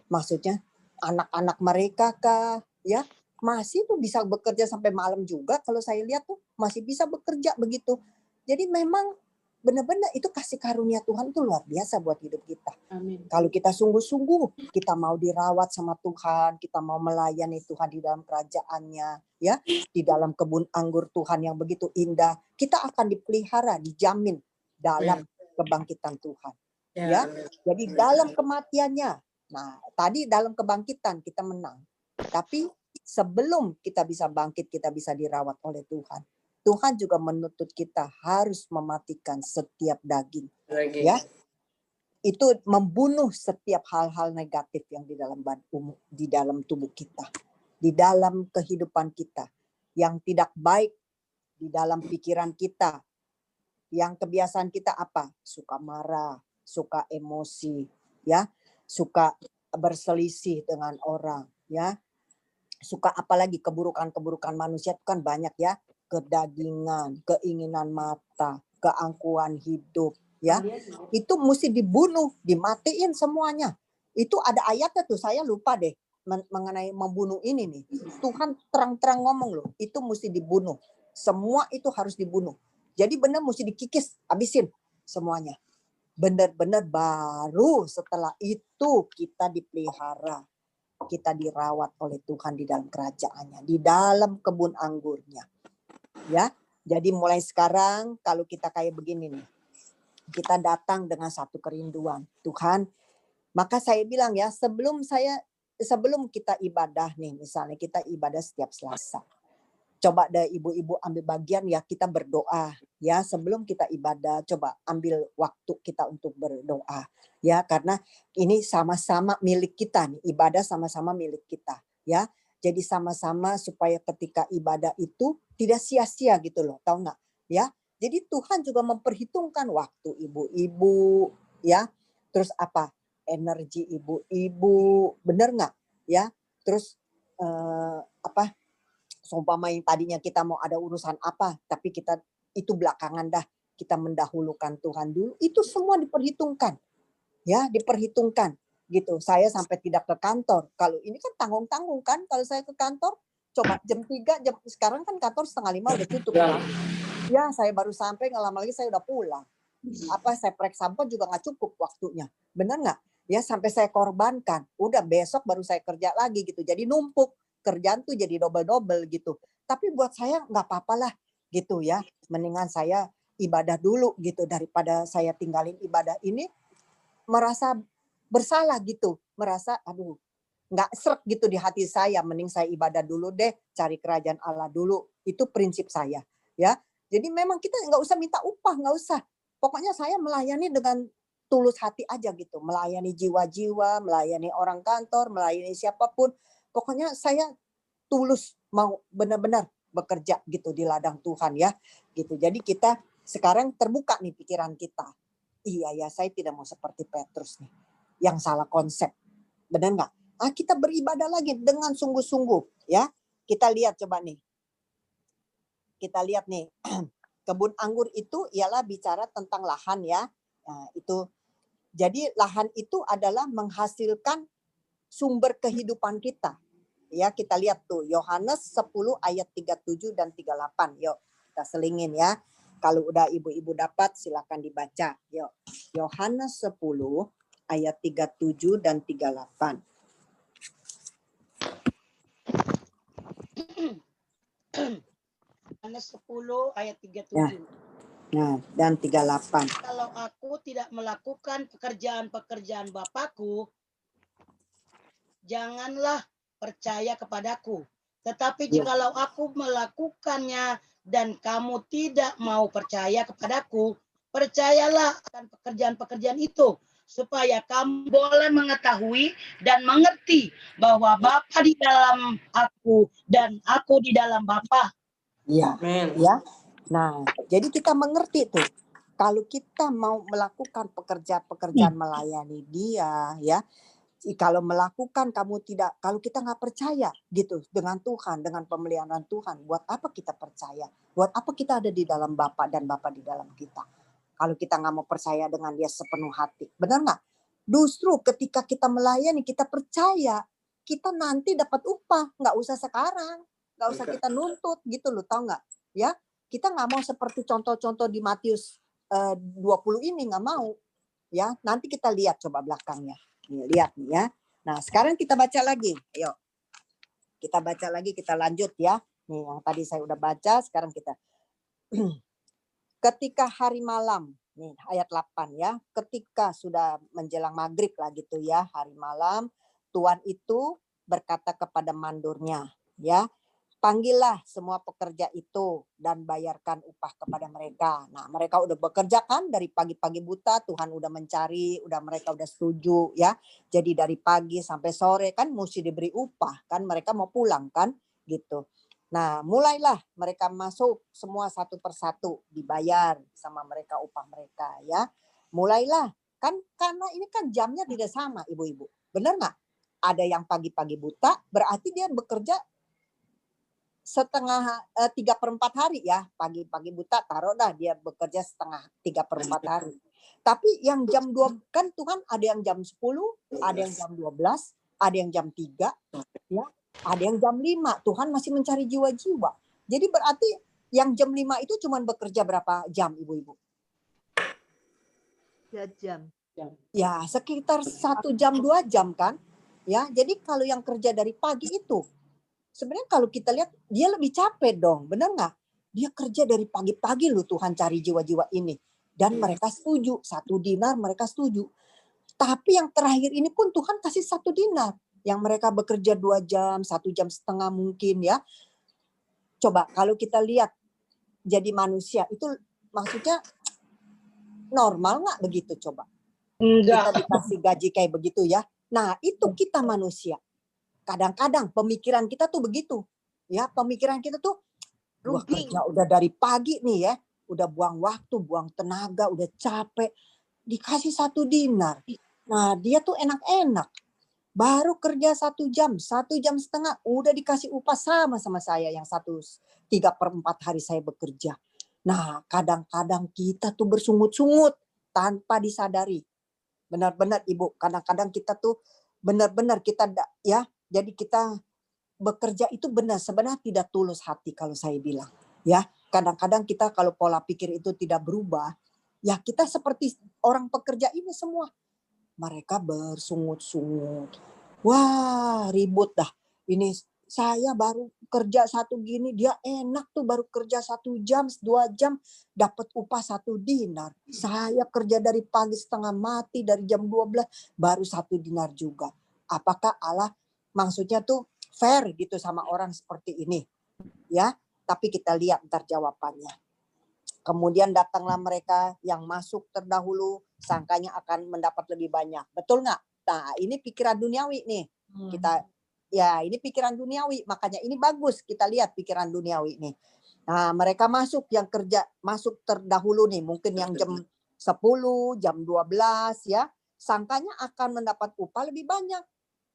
Maksudnya anak-anak mereka kah ya masih tuh bisa bekerja sampai malam juga. Kalau saya lihat tuh masih bisa bekerja begitu. Jadi memang benar-benar itu kasih karunia Tuhan itu luar biasa buat hidup kita. Amin. Kalau kita sungguh-sungguh, kita mau dirawat sama Tuhan, kita mau melayani Tuhan di dalam kerajaannya, ya, di dalam kebun anggur Tuhan yang begitu indah, kita akan dipelihara, dijamin dalam kebangkitan Tuhan. Ya, jadi dalam kematiannya, nah tadi dalam kebangkitan kita menang, tapi sebelum kita bisa bangkit, kita bisa dirawat oleh Tuhan. Tuhan juga menuntut kita harus mematikan setiap daging. Ya, itu membunuh setiap hal-hal negatif yang di dalam tubuh kita, di dalam kehidupan kita, yang tidak baik di dalam pikiran kita, yang kebiasaan kita apa? Suka marah, suka emosi, ya, suka berselisih dengan orang, ya, suka apalagi keburukan-keburukan manusia itu kan banyak ya. Kedagingan, keinginan mata, keangkuhan hidup, ya, itu mesti dibunuh, dimatiin semuanya. Itu ada ayatnya tuh, saya lupa deh mengenai membunuh ini nih. Tuhan terang-terang ngomong loh, itu mesti dibunuh. Semua itu harus dibunuh. Jadi benar mesti dikikis, habisin semuanya. Benar-benar baru setelah itu kita dipelihara, kita dirawat oleh Tuhan di dalam kerajaannya, di dalam kebun anggurnya. Ya, jadi mulai sekarang kalau kita kayak begini nih, kita datang dengan satu kerinduan Tuhan. Maka saya bilang ya, sebelum kita ibadah nih, misalnya kita ibadah setiap Selasa, coba deh ibu-ibu ambil bagian ya, kita berdoa ya sebelum kita ibadah. Coba ambil waktu kita untuk berdoa ya, karena ini sama-sama milik kita nih, ibadah sama-sama milik kita ya. Jadi sama-sama supaya ketika ibadah itu tidak sia-sia gitu loh, tahu nggak? Ya, jadi Tuhan juga memperhitungkan waktu ibu-ibu, ya, terus apa? Energi ibu-ibu, benar nggak? Ya, terus Seumpama yang tadinya kita mau ada urusan apa, tapi kita itu belakangan dah, kita mendahulukan Tuhan dulu. Itu semua diperhitungkan. Ya, diperhitungkan gitu. Saya sampai tidak ke kantor. Kalau ini kan tanggung-tanggung kan kalau saya ke kantor. Coba jam 3, sekarang kan kantor 4:30 udah tutup kan. Ya, saya baru sampai, nggak lama lagi saya udah pulang. Saya periksa sampel juga nggak cukup waktunya. Benar nggak? Ya, sampai saya korbankan. Udah besok baru saya kerja lagi gitu. Jadi numpuk. Kerjaan tuh jadi double-double gitu. Tapi buat saya nggak apa-apa lah gitu ya. Mendingan saya ibadah dulu gitu daripada saya tinggalin ibadah ini merasa bersalah gitu. Merasa aduh nggak srek gitu di hati saya. Mending saya ibadah dulu deh. Cari kerajaan Allah dulu. Itu prinsip saya. Ya. Jadi memang kita nggak usah minta upah. Nggak usah. Pokoknya saya melayani dengan tulus hati aja gitu. Melayani jiwa-jiwa. Melayani orang kantor. Melayani siapapun. Pokoknya saya tulus mau benar-benar bekerja gitu di ladang Tuhan ya. Gitu. Jadi kita sekarang terbuka nih pikiran kita. Iya ya, saya tidak mau seperti Petrus nih. Yang salah konsep. Benar nggak? Kita beribadah lagi dengan sungguh-sungguh ya. Kita lihat coba nih. Kita lihat nih. Kebun anggur itu ialah bicara tentang lahan ya. Nah, itu. Jadi lahan itu adalah menghasilkan sumber kehidupan kita. Ya, kita lihat tuh Yohanes 10 ayat 37 dan 38. Yuk, kita selingin ya. Kalau udah ibu-ibu dapat silakan dibaca. Yuk. Yohanes 10 ayat 37 dan 38. Yohanes 10 ayat 37. Nah, dan 38. Kalau aku tidak melakukan pekerjaan-pekerjaan Bapakku, janganlah percaya kepadaku. Tetapi jikalau aku melakukannya dan kamu tidak mau percaya kepadaku, percayalah akan pekerjaan-pekerjaan itu, supaya kamu boleh mengetahui dan mengerti bahwa Bapa di dalam aku dan aku di dalam Bapa. Iya, ya. Nah, jadi kita mengerti tuh. Kalau kita mau melakukan pekerjaan melayani Dia, ya. Kalau melakukan kalau kita nggak percaya gitu dengan Tuhan, dengan pemeliharaan Tuhan, buat apa kita percaya? Buat apa kita ada di dalam Bapa dan Bapa di dalam kita? Kalau kita nggak mau percaya dengan Dia sepenuh hati, benar nggak? Justru ketika kita melayani, kita percaya, kita nanti dapat upah, nggak usah sekarang, nggak usah kita nuntut gitu loh, tau nggak? Ya, kita nggak mau seperti contoh-contoh di Matius 20 ini, nggak mau. Ya, nanti kita lihat coba belakangnya. Nih, lihat nih ya. Nah, sekarang kita baca lagi. Ayo. Kita baca lagi, kita lanjut ya. Nih, yang tadi saya udah baca, sekarang kita. Ketika hari malam, nih ayat 8 ya. Ketika sudah menjelang maghrib lah gitu ya, hari malam, Tuhan itu berkata kepada mandornya, ya. Panggillah semua pekerja itu dan bayarkan upah kepada mereka. Nah, mereka udah bekerja kan dari pagi-pagi buta, Tuhan udah mencari, mereka udah setuju ya. Jadi dari pagi sampai sore kan mesti diberi upah kan, mereka mau pulang kan gitu. Nah, mulailah mereka masuk semua satu persatu dibayar sama mereka upah mereka ya. Mulailah kan, karena ini kan jamnya tidak sama ibu-ibu. Benar nggak? Ada yang pagi-pagi buta, berarti dia bekerja setengah 3/4 hari ya, pagi-pagi buta taruh dah dia bekerja setengah 3/4 hari. Tapi yang jam 2 kan Tuhan ada yang jam 10, ada yang jam 12, ada yang jam 3, ya, ada yang jam 5. Tuhan masih mencari jiwa-jiwa. Jadi berarti yang jam 5 itu cuma bekerja berapa jam ibu-ibu? 3 jam. Ya, sekitar 1 jam 2 jam kan? Ya, jadi kalau yang kerja dari pagi itu sebenarnya kalau kita lihat dia lebih capek dong, benar nggak? Dia kerja dari pagi-pagi loh Tuhan cari jiwa-jiwa ini. Dan mereka setuju, 1 dinar mereka setuju. Tapi yang terakhir ini pun Tuhan kasih 1 dinar. Yang mereka bekerja 2 jam, 1 jam setengah mungkin ya. Coba kalau kita lihat jadi manusia itu maksudnya normal nggak begitu coba? Enggak. Kita dikasih gaji kayak begitu ya. Nah itu kita manusia. Kadang-kadang pemikiran kita tuh begitu. Ya, pemikiran kita tuh gua kerja udah dari pagi nih ya, udah buang waktu, buang tenaga, udah capek, dikasih 1 dinar. Nah, dia tuh enak-enak. Baru kerja 1 jam, 1,5 jam udah dikasih upah sama saya yang 3/4 hari saya bekerja. Nah, kadang-kadang kita tuh bersungut-sungut tanpa disadari. Benar-benar Ibu, kadang-kadang kita tuh benar-benar kita ya, jadi kita bekerja itu benar sebenarnya tidak tulus hati kalau saya bilang. Ya, kadang-kadang kita kalau pola pikir itu tidak berubah, ya kita seperti orang pekerja ini semua. Mereka bersungut-sungut. Wah, ribut dah. Ini saya baru kerja 1 gini, dia enak tuh baru kerja 1 jam, 2 jam dapat upah 1 dinar. Saya kerja dari pagi setengah mati dari jam 12 baru 1 dinar juga. Apakah Allah maksudnya tuh fair gitu sama orang seperti ini? Ya, tapi kita lihat ntar jawabannya. Kemudian datanglah mereka yang masuk terdahulu, sangkanya akan mendapat lebih banyak. Betul nggak? Nah, ini pikiran duniawi nih. Kita ya ini pikiran duniawi, makanya ini bagus kita lihat pikiran duniawi nih. Nah, mereka masuk yang kerja masuk terdahulu nih, mungkin yang jam 10, jam 12 ya. Sangkanya akan mendapat upah lebih banyak.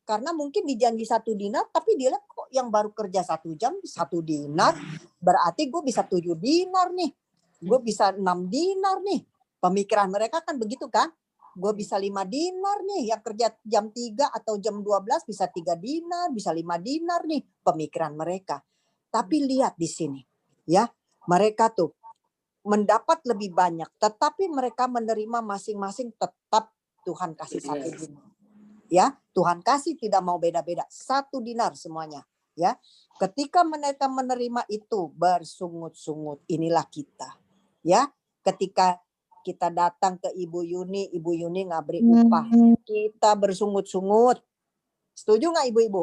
Karena mungkin dijanji 1 dinar, tapi dia lihat kok yang baru kerja 1 jam 1 dinar, berarti gue bisa 7 dinar nih. Gue bisa 6 dinar nih. Pemikiran mereka kan begitu kan? Gue bisa 5 dinar nih. Yang kerja jam 3 atau jam 12 bisa 3 dinar, bisa 5 dinar nih. Pemikiran mereka. Tapi lihat di sini. Ya, mereka tuh mendapat lebih banyak. Tetapi mereka menerima masing-masing tetap Tuhan kasih 1 dinar. Ya, Tuhan kasih tidak mau beda-beda. 1 dinar semuanya. Ya, ketika mereka menerima itu bersungut-sungut. Inilah kita. Ya, ketika kita datang ke Ibu Yuni nggak beri upah. Kita bersungut-sungut. Setuju nggak ibu-ibu?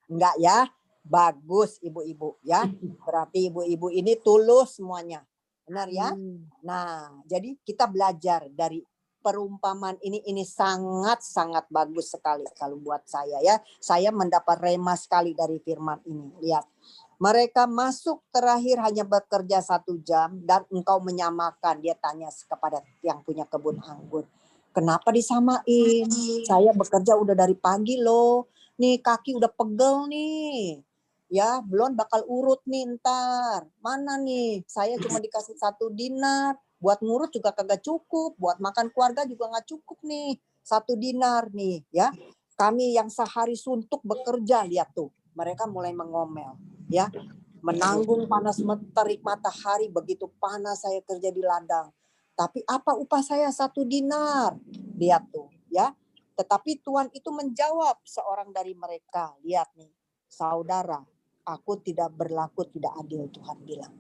Enggak ya? Bagus ibu-ibu ya. Berarti ibu-ibu ini tulus semuanya. Benar ya? Nah, jadi kita belajar dari perumpamaan ini sangat-sangat bagus sekali kalau buat saya ya. Saya mendapat rema sekali dari firman ini. Lihat. Mereka masuk terakhir hanya bekerja 1 jam dan engkau menyamakan. Dia tanya kepada yang punya kebun anggur. Kenapa disamain? Saya bekerja udah dari pagi loh. Nih kaki udah pegel nih. Ya belum bakal urut nih ntar. Mana nih? Saya cuma dikasih 1 dinar. Buat ngurut juga kagak cukup. Buat makan keluarga juga gak cukup nih. 1 dinar nih ya. Kami yang sehari suntuk bekerja, lihat tuh. Mereka mulai mengomel. Ya, menanggung panas terik matahari, begitu panas saya kerja di ladang. Tapi apa upah saya 1 dinar? Lihat tuh, ya. Tetapi Tuhan itu menjawab seorang dari mereka. Lihat nih, saudara, aku tidak berlaku tidak adil, Tuhan bilang.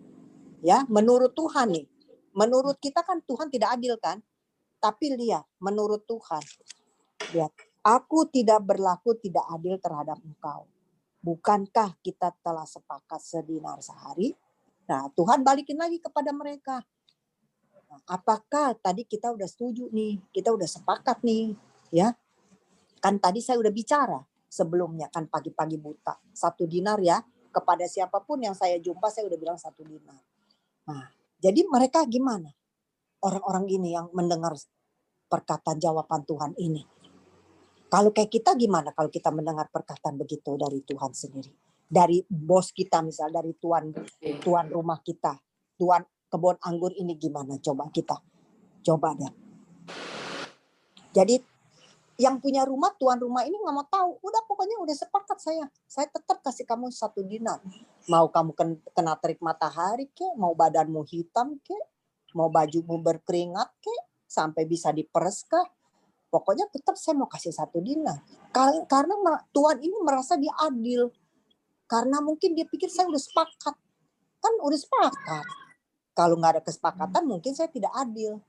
Ya, menurut Tuhan nih. Menurut kita kan Tuhan tidak adil kan? Tapi lihat, menurut Tuhan. Lihat, aku tidak berlaku tidak adil terhadap engkau. Bukankah kita telah sepakat sedinar sehari? Nah, Tuhan balikin lagi kepada mereka. Nah, apakah tadi kita udah setuju nih? Kita udah sepakat nih, ya? Kan tadi saya udah bicara sebelumnya kan pagi-pagi buta. 1 dinar ya. Kepada siapapun yang saya jumpa saya udah bilang 1 dinar. Nah, jadi mereka gimana? Orang-orang ini yang mendengar perkataan jawaban Tuhan ini. Kalau kayak kita gimana kalau kita mendengar perkataan begitu dari Tuhan sendiri? Dari bos kita misalnya, dari tuan rumah kita. Tuan kebun anggur ini gimana coba kita? Coba deh. Jadi yang punya rumah, tuan rumah ini nggak mau tahu. Udah pokoknya udah sepakat saya. Saya tetap kasih kamu 1 dinar. Mau kamu kena terik matahari kek, mau badanmu hitam kek, mau bajumu berkeringat kek, sampai bisa diperes kah? Pokoknya tetap saya mau kasih 1 dinar. Karena Tuhan ini merasa dia adil. Karena mungkin dia pikir saya udah sepakat. Kan udah sepakat. Kalau nggak ada kesepakatan mungkin saya tidak adil.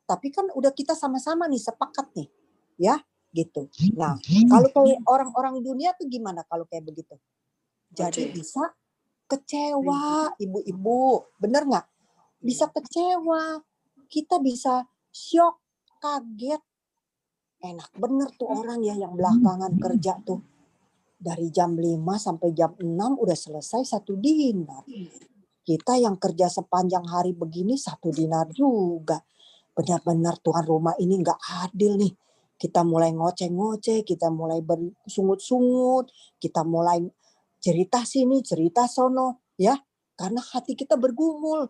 Tapi kan udah kita sama-sama nih sepakat nih. Ya gitu. Nah kalau kayak orang-orang dunia tuh gimana kalau kayak begitu? Jadi bisa kecewa ibu-ibu. Bener nggak? Bisa kecewa. Kita bisa syok, kaget. Enak bener tuh orang ya yang belakangan kerja tuh. Dari jam 5 sampai jam 6 udah selesai 1 dinar. Kita yang kerja sepanjang hari begini 1 dinar juga. Benar-benar tuan rumah ini nggak adil nih. Kita mulai ngoceh-ngoceh, kita mulai bersungut-sungut, kita mulai cerita sini, cerita sono, ya. Karena hati kita bergumul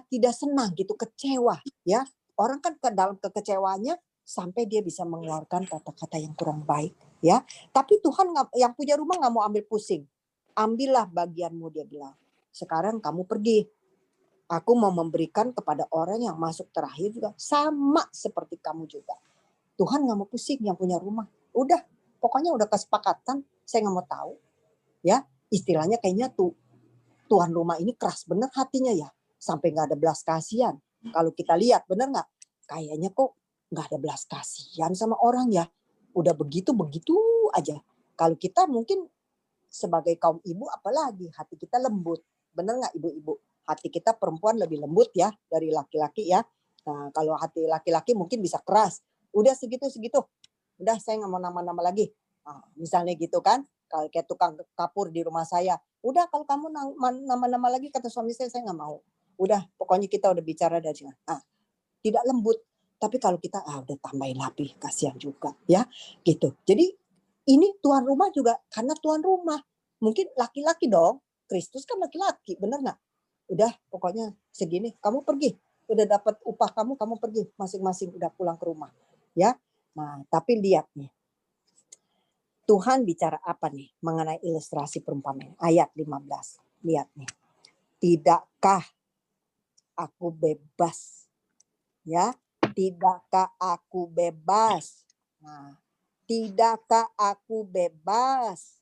tidak senang gitu, kecewa, ya. Orang kan ke dalam kekecewaannya sampai dia bisa mengeluarkan kata-kata yang kurang baik, ya. Tapi Tuhan yang punya rumah nggak mau ambil pusing. Ambillah bagianmu, dia bilang. Sekarang kamu pergi. Aku mau memberikan kepada orang yang masuk terakhir juga sama seperti kamu juga. Tuhan nggak mau pusing yang punya rumah. Udah, pokoknya udah kesepakatan. Saya nggak mau tahu. Ya, istilahnya kayaknya tuan rumah ini keras bener hatinya ya. Sampai nggak ada belas kasihan. Kalau kita lihat, bener nggak? Kayaknya kok nggak ada belas kasihan sama orang ya. Udah begitu aja. Kalau kita mungkin sebagai kaum ibu, apalagi hati kita lembut. Bener nggak ibu-ibu? Hati kita perempuan lebih lembut ya dari laki-laki ya. Nah, kalau hati laki-laki mungkin bisa keras. Udah segitu. Udah saya nggak mau nama-nama lagi. Nah, misalnya gitu kan. Kalau kayak tukang kapur di rumah saya. Udah kalau kamu nama-nama lagi kata suami saya nggak mau. Udah pokoknya kita udah bicara dari sini. Nah, tidak lembut. Tapi kalau kita udah tambahin lebih, kasihan juga ya. Gitu. Jadi ini tuan rumah juga karena tuan rumah. Mungkin laki-laki dong. Kristus kan laki-laki, bener nggak? Udah pokoknya segini, kamu pergi. Udah dapat upah kamu pergi. Masing-masing udah pulang ke rumah. Ya. Nah, tapi lihat nih. Tuhan bicara apa nih mengenai ilustrasi perumpamaan. Ayat 15. Lihat nih. Tidakkah aku bebas? Ya. Tidakkah aku bebas? Nah, tidakkah aku bebas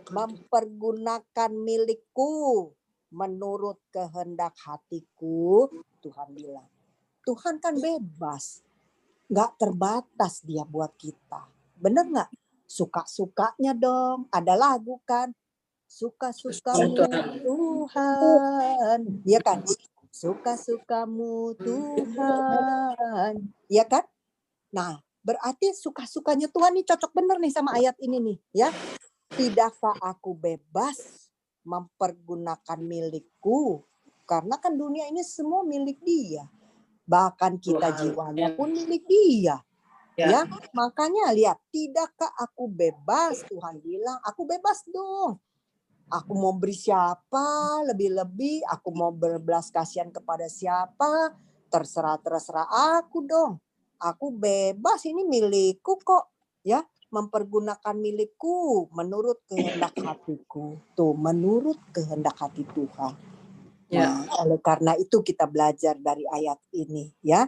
mempergunakan milikku menurut kehendak hatiku? Tuhan bilang. Tuhan kan bebas. Nggak terbatas dia buat kita. Bener nggak? Suka-sukanya dong. Ada lagu kan? Suka-sukamu Tuhan. Iya kan? Suka-sukamu Tuhan. Iya kan? Nah, berarti suka-sukanya Tuhan ini cocok bener nih sama ayat ini nih. Ya. Tidakkah aku bebas mempergunakan milikku? Karena kan dunia ini semua milik dia. Bahkan kita jiwanya pun milik dia. Ya, makanya lihat, tidakkah aku bebas? Tuhan bilang, aku bebas dong. Aku mau beri siapa lebih-lebih, aku mau berbelas kasihan kepada siapa, terserah aku dong. Aku bebas, ini milikku kok. Ya, mempergunakan milikku menurut kehendak hatiku. Tuh, menurut kehendak hati Tuhan. Nah, oleh karena itu kita belajar dari ayat ini, ya.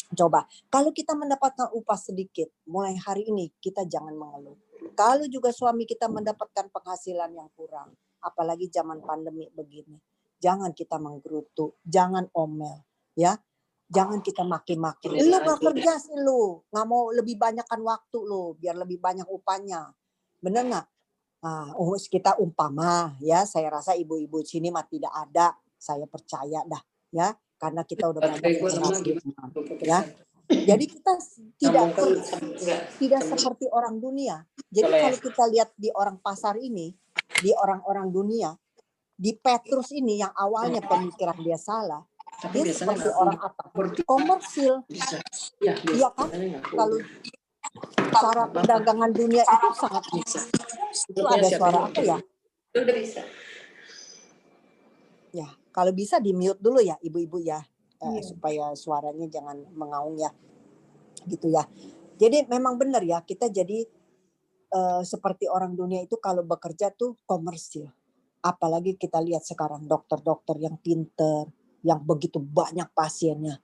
Coba, kalau kita mendapatkan upah sedikit, mulai hari ini kita jangan mengeluh. Kalau juga suami kita mendapatkan penghasilan yang kurang, apalagi zaman pandemi begini, jangan kita menggerutu, jangan omel, ya. Jangan kita maki-maki. Lu gak kerja sih lu, gak mau lebih banyakkan waktu lu, biar lebih banyak upahnya. Bener gak? Nah, kita umpama, ya, saya rasa ibu-ibu sini mah tidak ada, saya percaya dah, ya. Karena kita udah banyak ya. Jadi kita tidak seperti orang dunia. Jadi kalau kita lihat di orang pasar ini, di orang-orang dunia, di Petrus ini yang awalnya pemikiran dia salah, dia seperti orang apa? Komersil. Iya kan? Kalau cara perdagangan dunia itu sangat itu ada suara apa ya? Udah bisa. Ya, kalau bisa di-mute dulu ya ibu-ibu ya, supaya suaranya jangan mengaung ya, gitu ya. Jadi memang benar ya, kita jadi seperti orang dunia itu kalau bekerja tuh komersil. Apalagi kita lihat sekarang dokter-dokter yang pinter, yang begitu banyak pasiennya.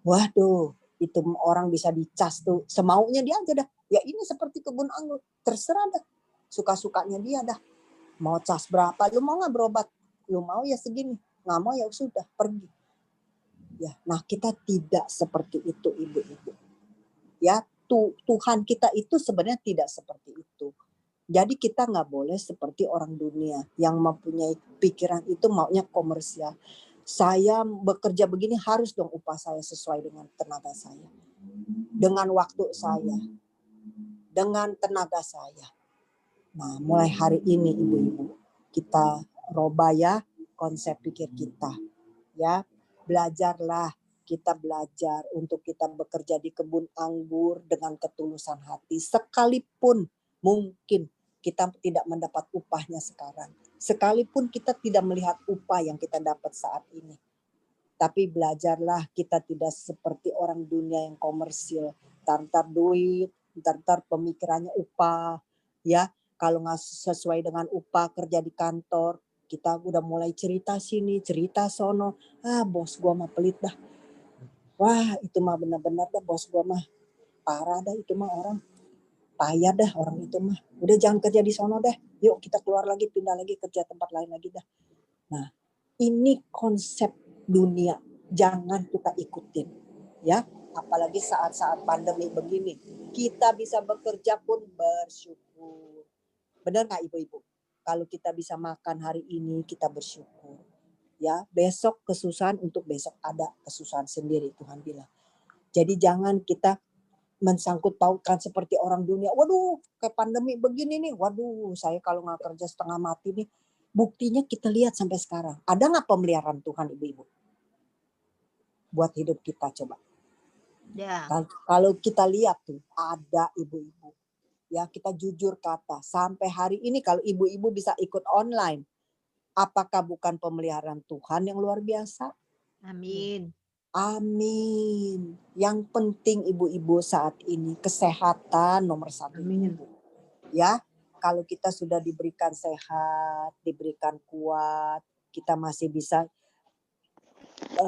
Waduh, itu orang bisa dicas tuh semaunya dia aja dah. Ya ini seperti kebun anggur, terserah dah, suka-sukanya dia dah. Mau cas berapa, lu mau nggak berobat? Lu mau ya segini, nggak mau ya sudah pergi. Ya, nah kita tidak seperti itu ibu-ibu. Ya, Tuhan kita itu sebenarnya tidak seperti itu. Jadi kita nggak boleh seperti orang dunia yang mempunyai pikiran itu maunya komersial. Saya bekerja begini harus dong upah saya sesuai dengan tenaga saya, dengan waktu saya, dengan tenaga saya. Nah, mulai hari ini ibu-ibu kita robah ya konsep pikir kita, ya belajarlah kita belajar untuk kita bekerja di kebun anggur dengan ketulusan hati. Sekalipun mungkin kita tidak mendapat upahnya sekarang. Sekalipun kita tidak melihat upah yang kita dapat saat ini. Tapi belajarlah kita tidak seperti orang dunia yang komersil. Ntar duit, ntar pemikirannya upah. Ya, kalau nggak sesuai dengan upah kerja di kantor, kita udah mulai cerita sini, cerita sono. Bos gua mah pelit dah. Wah, itu mah benar-benar dah bos gua mah parah dah, itu mah orang payah dah orang itu mah. Udah jangan kerja di sono deh. Yuk kita keluar lagi, pindah lagi kerja tempat lain lagi dah. Nah, ini konsep dunia. Jangan kita ikutin. Ya, apalagi saat-saat pandemi begini. Kita bisa bekerja pun bersyukur. Benar nggak ibu-ibu? Kalau kita bisa makan hari ini, kita bersyukur. Ya, besok kesusahan untuk besok ada kesusahan sendiri, Tuhan bilang. Jadi jangan kita mensangkut pautkan seperti orang dunia. Waduh, kayak pandemi begini nih. Waduh, saya kalau nggak kerja setengah mati nih. Buktinya kita lihat sampai sekarang. Ada nggak pemeliharaan Tuhan ibu-ibu? Buat hidup kita coba. Ya. Kalau kita lihat tuh, ada ibu-ibu. Ya, kita jujur kata. Sampai hari ini kalau ibu-ibu bisa ikut online. Apakah bukan pemeliharaan Tuhan yang luar biasa? Amin. Amin. Yang penting ibu-ibu saat ini kesehatan nomor 1. Ibu. Ya, kalau kita sudah diberikan sehat, diberikan kuat, kita masih bisa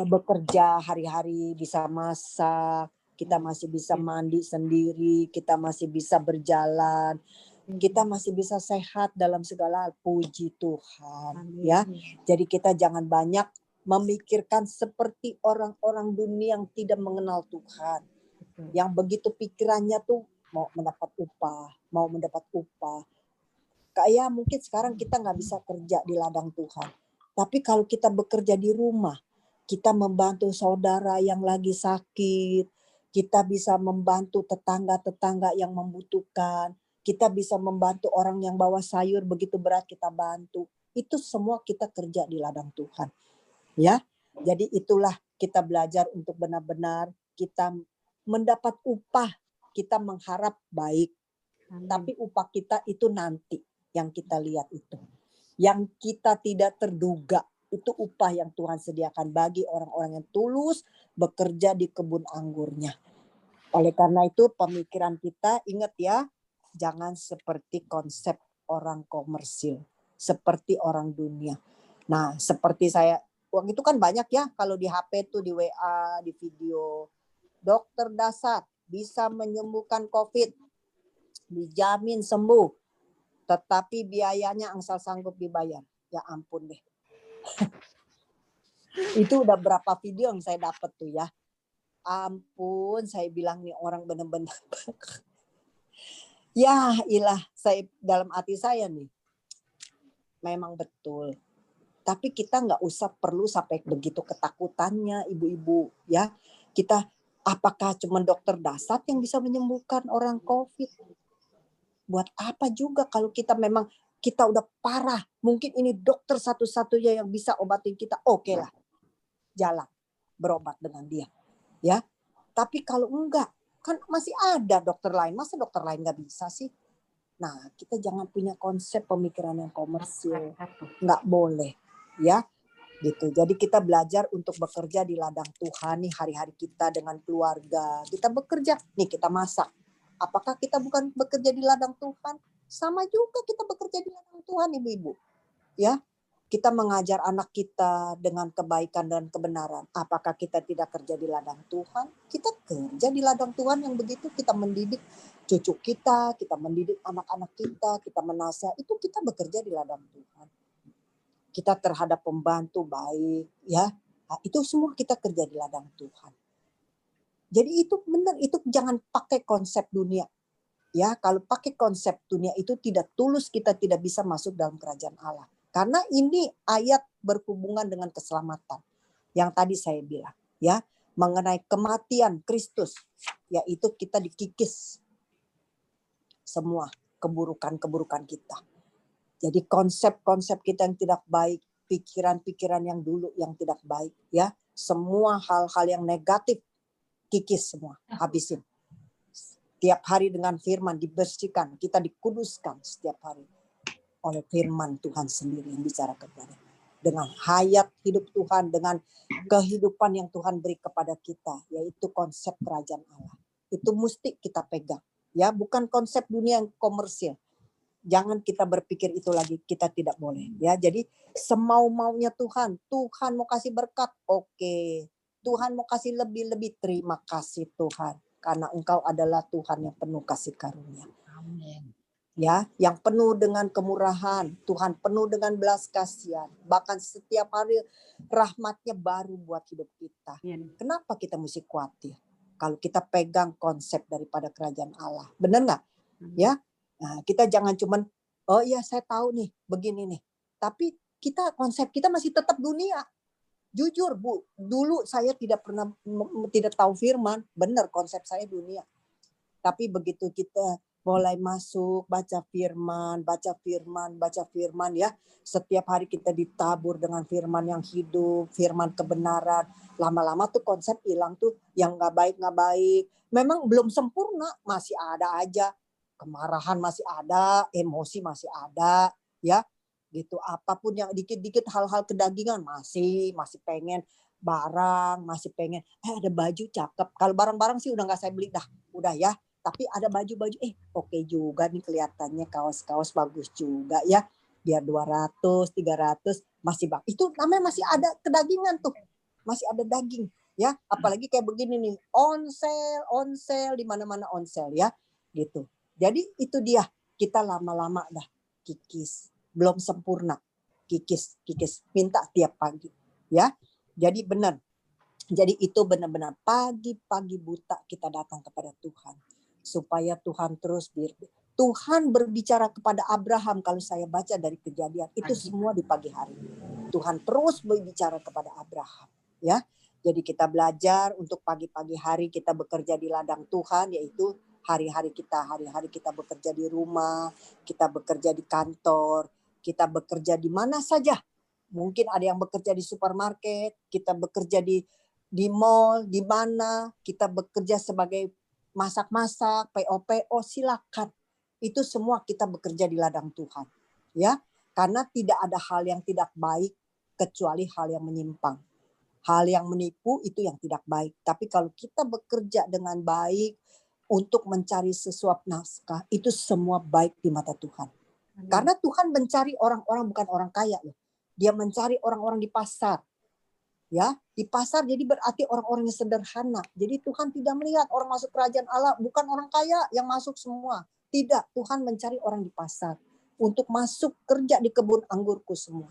bekerja hari-hari, bisa masak, kita masih bisa mandi sendiri, kita masih bisa berjalan. Kita masih bisa sehat dalam segala hal, puji Tuhan. Ya, jadi kita jangan banyak memikirkan seperti orang-orang dunia yang tidak mengenal Tuhan, yang begitu pikirannya tuh mau mendapat upah. Kayak mungkin sekarang kita nggak bisa kerja di ladang Tuhan, tapi kalau kita bekerja di rumah, kita membantu saudara yang lagi sakit, kita bisa membantu tetangga-tetangga yang membutuhkan. Kita bisa membantu orang yang bawa sayur begitu berat kita bantu. Itu semua kita kerja di ladang Tuhan. Ya. Jadi itulah kita belajar untuk benar-benar kita mendapat upah. Kita mengharap baik. Tapi upah kita itu nanti yang kita lihat itu. Yang kita tidak terduga itu upah yang Tuhan sediakan bagi orang-orang yang tulus bekerja di kebun anggurnya. Oleh karena itu pemikiran kita ingat ya, jangan seperti konsep orang komersil, seperti orang dunia. Nah, seperti saya, uang itu kan banyak ya kalau di HP tuh, di WA, di video. Dokter dasar bisa menyembuhkan COVID, dijamin sembuh, tetapi biayanya angsal sanggup dibayar. Ya ampun deh. Itu udah berapa video yang saya dapat tuh ya. Ampun, saya bilang nih orang benar-benar. Ya ilah, saya dalam hati saya nih, memang betul. Tapi kita nggak usah perlu sampai begitu ketakutannya ibu-ibu ya. Kita apakah cuma dokter dasar yang bisa menyembuhkan orang COVID? Buat apa juga kalau kita memang kita udah parah. Mungkin ini dokter satu-satunya yang bisa obatin kita. Oke lah, jalan berobat dengan dia. Ya, tapi kalau enggak, kan masih ada dokter lain. Masa dokter lain nggak bisa sih? Nah, kita jangan punya konsep pemikiran yang komersil. Nggak boleh. Ya, gitu. Jadi kita belajar untuk bekerja di ladang Tuhan nih hari-hari kita dengan keluarga. Kita bekerja, nih kita masak. Apakah kita bukan bekerja di ladang Tuhan? Sama juga kita bekerja di ladang Tuhan, ibu-ibu. Ya, kita mengajar anak kita dengan kebaikan dan kebenaran. Apakah kita tidak kerja di ladang Tuhan? Kita kerja di ladang Tuhan yang begitu. Kita mendidik cucu kita mendidik anak-anak kita menasihati. Itu kita bekerja di ladang Tuhan. Kita terhadap pembantu baik, ya. Nah, itu semua kita kerja di ladang Tuhan. Jadi itu benar, itu jangan pakai konsep dunia. Ya, kalau pakai konsep dunia itu tidak tulus, kita tidak bisa masuk dalam kerajaan Allah. Karena ini ayat berhubungan dengan keselamatan. Yang tadi saya bilang, ya, mengenai kematian Kristus, yaitu kita dikikis semua keburukan-keburukan kita. Jadi konsep-konsep kita yang tidak baik, pikiran-pikiran yang dulu yang tidak baik, ya, Semua hal-hal yang negatif kikis semua, habisin. Tiap hari dengan firman dibersihkan, kita dikuduskan setiap hari oleh firman Tuhan sendiri yang bicara kepada. Dengan hayat hidup Tuhan, dengan kehidupan yang Tuhan beri kepada kita, yaitu konsep kerajaan Allah. Itu mesti kita pegang, ya, bukan konsep dunia yang komersil. Jangan kita berpikir itu lagi, kita tidak boleh, ya. Jadi semau-maunya Tuhan, Tuhan mau kasih berkat, oke. Tuhan mau kasih lebih-lebih, terima kasih Tuhan, karena Engkau adalah Tuhan yang penuh kasih karunia. Amin. Ya, yang penuh dengan kemurahan, Tuhan penuh dengan belas kasihan. Bahkan setiap hari rahmatnya baru buat hidup kita. Kenapa kita mesti khawatir? Kalau kita pegang konsep daripada kerajaan Allah. Benar nggak? Ya, nah, kita jangan cuman, oh iya saya tahu nih, begini nih. Tapi konsep kita masih tetap dunia. Jujur Bu, dulu saya tidak tahu firman. Benar, konsep saya dunia. Tapi begitu kita mulai masuk, baca firman ya. Setiap hari kita ditabur dengan firman yang hidup, firman kebenaran. Lama-lama tuh konsep hilang tuh, yang nggak baik. Memang belum sempurna, masih ada aja. Kemarahan masih ada, emosi masih ada, ya. Gitu, apapun yang dikit-dikit hal-hal kedagingan masih pengen barang, masih pengen, ada baju cakep. Kalau barang-barang sih udah nggak saya beli dah, udah ya. Tapi ada baju-baju, oke juga nih kelihatannya, kaos-kaos bagus juga ya. Biar 200, 300 masih bagus. Itu namanya masih ada kedagingan tuh. Masih ada daging ya. Apalagi kayak begini nih, on sale di mana-mana on sale ya. Gitu. Jadi itu dia, kita lama-lama dah kikis. Belum sempurna. Kikis, minta tiap pagi ya. Jadi benar. Jadi itu benar-benar pagi-pagi buta kita datang kepada Tuhan. Supaya Tuhan terus Tuhan berbicara kepada Abraham, kalau saya baca dari Kejadian itu semua di pagi hari. Tuhan terus berbicara kepada Abraham, ya. Jadi kita belajar untuk pagi-pagi hari kita bekerja di ladang Tuhan, yaitu hari-hari kita bekerja di rumah, kita bekerja di kantor, kita bekerja di mana saja. Mungkin ada yang bekerja di supermarket, kita bekerja di mall, di mana kita bekerja sebagai masak-masak, PO, silakan. Itu semua kita bekerja di ladang Tuhan. Ya, karena tidak ada hal yang tidak baik kecuali hal yang menyimpang. Hal yang menipu itu yang tidak baik. Tapi kalau kita bekerja dengan baik untuk mencari sesuap nafkah, itu semua baik di mata Tuhan. Karena Tuhan mencari orang-orang bukan orang kaya loh. Dia mencari orang-orang di pasar. Ya, di pasar jadi berarti orang-orang yang sederhana. Jadi Tuhan tidak melihat orang masuk kerajaan Allah bukan orang kaya yang masuk semua. Tidak, Tuhan mencari orang di pasar untuk masuk kerja di kebun anggurku semua.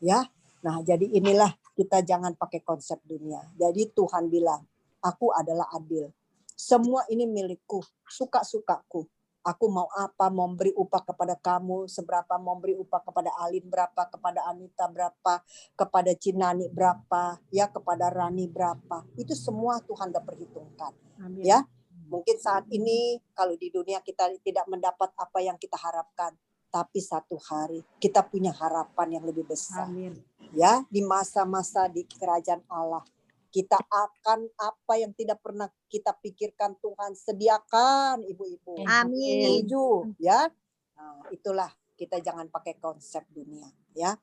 Ya. Nah, jadi inilah kita jangan pakai konsep dunia. Jadi Tuhan bilang, aku adalah adil. Semua ini milikku, suka-sukaku. Aku mau apa, mau beri upah kepada kamu, seberapa mau beri upah kepada Alin berapa, kepada Anita berapa, kepada Cinani berapa, ya kepada Rani berapa. Itu semua Tuhan udah perhitungkan. Amin. Ya, mungkin saat ini kalau di dunia kita tidak mendapat apa yang kita harapkan, tapi satu hari kita punya harapan yang lebih besar. Amin. Ya, di masa-masa di kerajaan Allah. Kita akan apa yang tidak pernah kita pikirkan Tuhan sediakan, ibu-ibu. Amin. Setuju, ya. Nah, itulah kita jangan pakai konsep dunia, ya.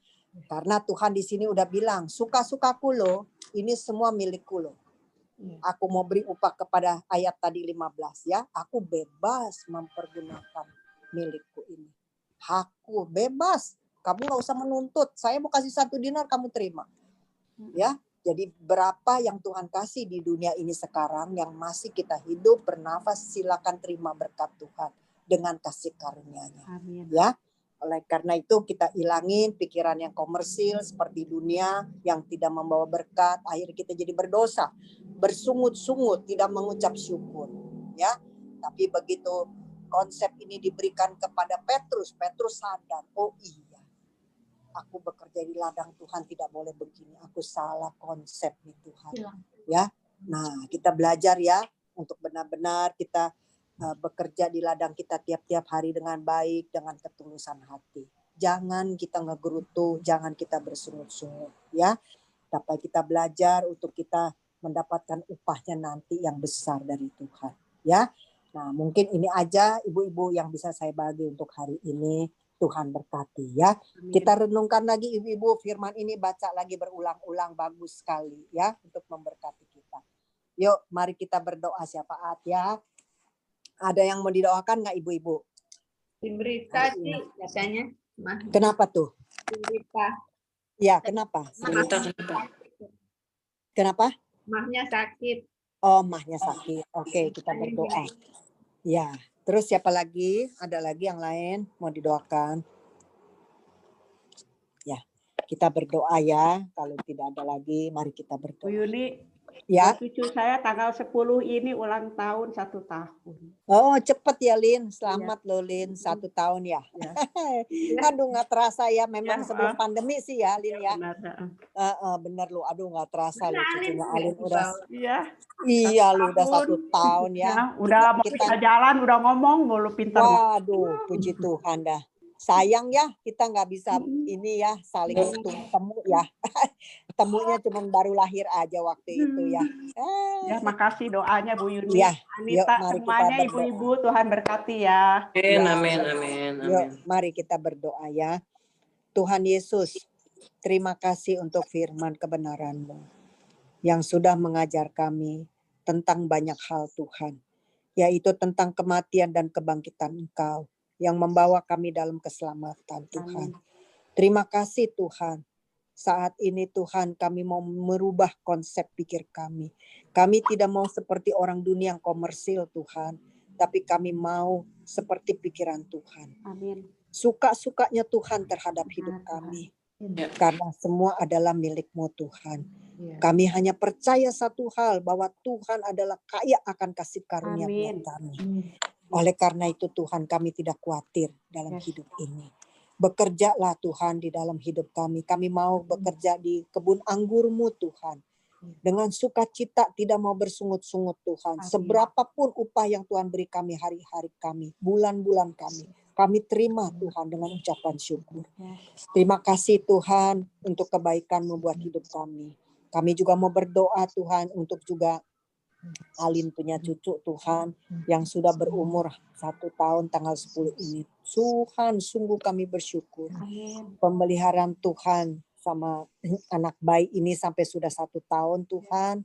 Karena Tuhan di sini udah bilang, suka-sukaku loh, ini semua milikku loh. Aku mau beri upah kepada ayat tadi 15 ya. Aku bebas mempergunakan milikku ini. Hakku bebas. Kamu nggak usah menuntut. Saya mau kasih 1 dinar, kamu terima. Ya. Jadi berapa yang Tuhan kasih di dunia ini sekarang yang masih kita hidup, bernafas, silakan terima berkat Tuhan dengan kasih karunia-Nya. Amin. Ya. Oleh karena itu kita ilangin pikiran yang komersil seperti dunia yang tidak membawa berkat, akhirnya kita jadi berdosa, bersungut-sungut, tidak mengucap syukur. Ya. Tapi begitu konsep ini diberikan kepada Petrus sadar, oh iya. Aku bekerja di ladang Tuhan tidak boleh begini. Aku salah konsep nih Tuhan. Ya. Nah, kita belajar ya untuk benar-benar kita bekerja di ladang kita tiap-tiap hari dengan baik, dengan ketulusan hati. Jangan kita ngegerutu, jangan kita bersungut-sungut ya. Dapat kita belajar untuk kita mendapatkan upahnya nanti yang besar dari Tuhan. Ya, nah mungkin ini aja ibu-ibu yang bisa saya bagi untuk hari ini. Tuhan berkati ya. Amin. Kita renungkan lagi ibu-ibu, firman ini baca lagi berulang-ulang, bagus sekali ya untuk memberkati kita. Yuk mari kita berdoa syafaat ya. Ada yang mau didoakan nggak ibu-ibu? Simrita sih katanya. Kenapa tuh? Simrita. Ya kenapa? Kenapa? Mahnya sakit. Oh mahnya sakit. Oke kita berdoa. Ya. Terus siapa lagi? Ada lagi yang lain mau didoakan? Ya, kita berdoa ya. Kalau tidak ada lagi, mari kita berdoa. Bu Yuni, ya. Cucu saya tanggal 10 ini ulang tahun 1 tahun. Oh, cepet ya Lin. Selamat loh Lin, 1 tahun ya. Aduh nggak terasa ya. Memang sebelum pandemi sih ya Lin ya. Bener loh. Aduh nggak terasa loh cucunya Alin udah. Iya lu udah 1 tahun ya. Udah mau kita jalan, udah ngomong mulu pintar. Waduh, puji Tuhan dah. Sayang ya kita nggak bisa ini ya saling temu ya. Temunya cuma baru lahir aja waktu itu ya. Ya, makasih doanya Bu Yuni. Ya, Anita, semuanya ibu-ibu Tuhan berkati ya. Amin, amin. Yuk, mari kita berdoa ya. Tuhan Yesus, terima kasih untuk firman kebenaran-Mu yang sudah mengajar kami tentang banyak hal Tuhan, yaitu tentang kematian dan kebangkitan Engkau yang membawa kami dalam keselamatan Tuhan. Terima kasih Tuhan. Saat ini Tuhan kami mau merubah konsep pikir kami. Kami tidak mau seperti orang dunia yang komersil Tuhan. Tapi kami mau seperti pikiran Tuhan. Amin. Suka-sukanya Tuhan terhadap hidup kami. Karena semua adalah milik-Mu Tuhan. Kami hanya percaya satu hal bahwa Tuhan adalah kaya akan kasih karunia buat kami. Oleh karena itu Tuhan kami tidak khawatir dalam hidup ini. Bekerjalah Tuhan di dalam hidup kami. Kami mau bekerja di kebun anggur-Mu Tuhan. Dengan sukacita tidak mau bersungut-sungut Tuhan. Seberapapun upah yang Tuhan beri kami hari-hari kami. Bulan-bulan kami. Kami terima Tuhan dengan ucapan syukur. Terima kasih Tuhan untuk kebaikan-Mu buat hidup kami. Kami juga mau berdoa Tuhan untuk juga Alin punya cucu Tuhan yang sudah berumur 1 tahun tanggal 10 ini. Tuhan sungguh kami bersyukur. Pemeliharaan Tuhan sama anak bayi ini sampai sudah 1 tahun Tuhan.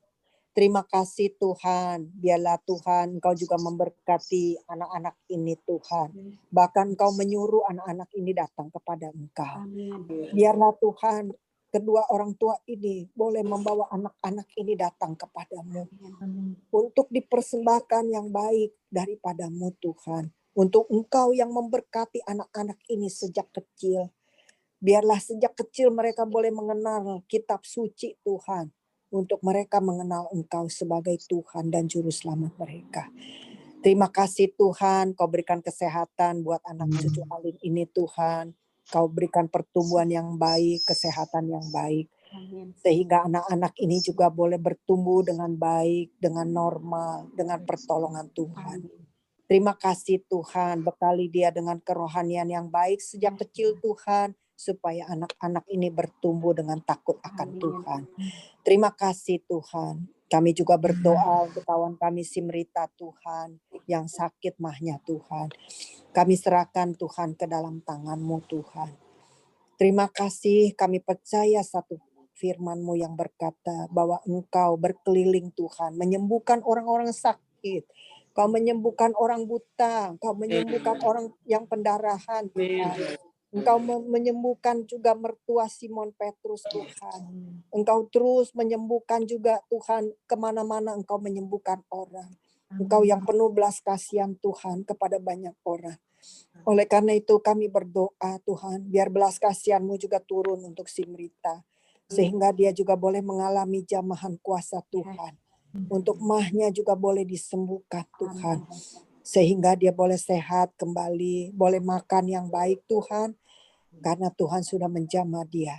Terima kasih Tuhan. Biarlah Tuhan Engkau juga memberkati anak-anak ini Tuhan. Bahkan Engkau menyuruh anak-anak ini datang kepada Engkau. Biarlah Tuhan kedua orang tua ini boleh membawa anak-anak ini datang kepadamu. Untuk dipersembahkan yang baik daripadamu Tuhan. Untuk Engkau yang memberkati anak-anak ini sejak kecil. Biarlah sejak kecil mereka boleh mengenal kitab suci Tuhan. Untuk mereka mengenal Engkau sebagai Tuhan dan Juru Selamat mereka. Terima kasih Tuhan, Kau berikan kesehatan buat anak cucu Alin ini Tuhan. Kau berikan pertumbuhan yang baik, kesehatan yang baik. Sehingga anak-anak ini juga boleh bertumbuh dengan baik, dengan normal, dengan pertolongan Tuhan. Terima kasih Tuhan, bekali dia dengan kerohanian yang baik sejak kecil Tuhan. Supaya anak-anak ini bertumbuh dengan takut akan Tuhan. Terima kasih Tuhan. Kami juga berdoa untuk kawan kami Simrita Tuhan. Yang sakit mahnya Tuhan. Kami serahkan Tuhan ke dalam tangan-Mu Tuhan. Terima kasih kami percaya satu firman-Mu yang berkata bahwa Engkau berkeliling Tuhan. Menyembuhkan orang-orang sakit. Kau menyembuhkan orang buta. Kau menyembuhkan orang yang pendarahan Tuhan. Engkau menyembuhkan juga mertua Simon Petrus Tuhan. Engkau terus menyembuhkan juga Tuhan. Kemana-mana Engkau menyembuhkan orang. Engkau yang penuh belas kasihan Tuhan kepada banyak orang. Oleh karena itu kami berdoa Tuhan. Biar belas kasihan-Mu juga turun untuk Simrita. Sehingga dia juga boleh mengalami jamahan kuasa Tuhan. Untuk mahnya juga boleh disembuhkan Tuhan. Sehingga dia boleh sehat kembali. Boleh makan yang baik Tuhan. Karena Tuhan sudah menjamah dia.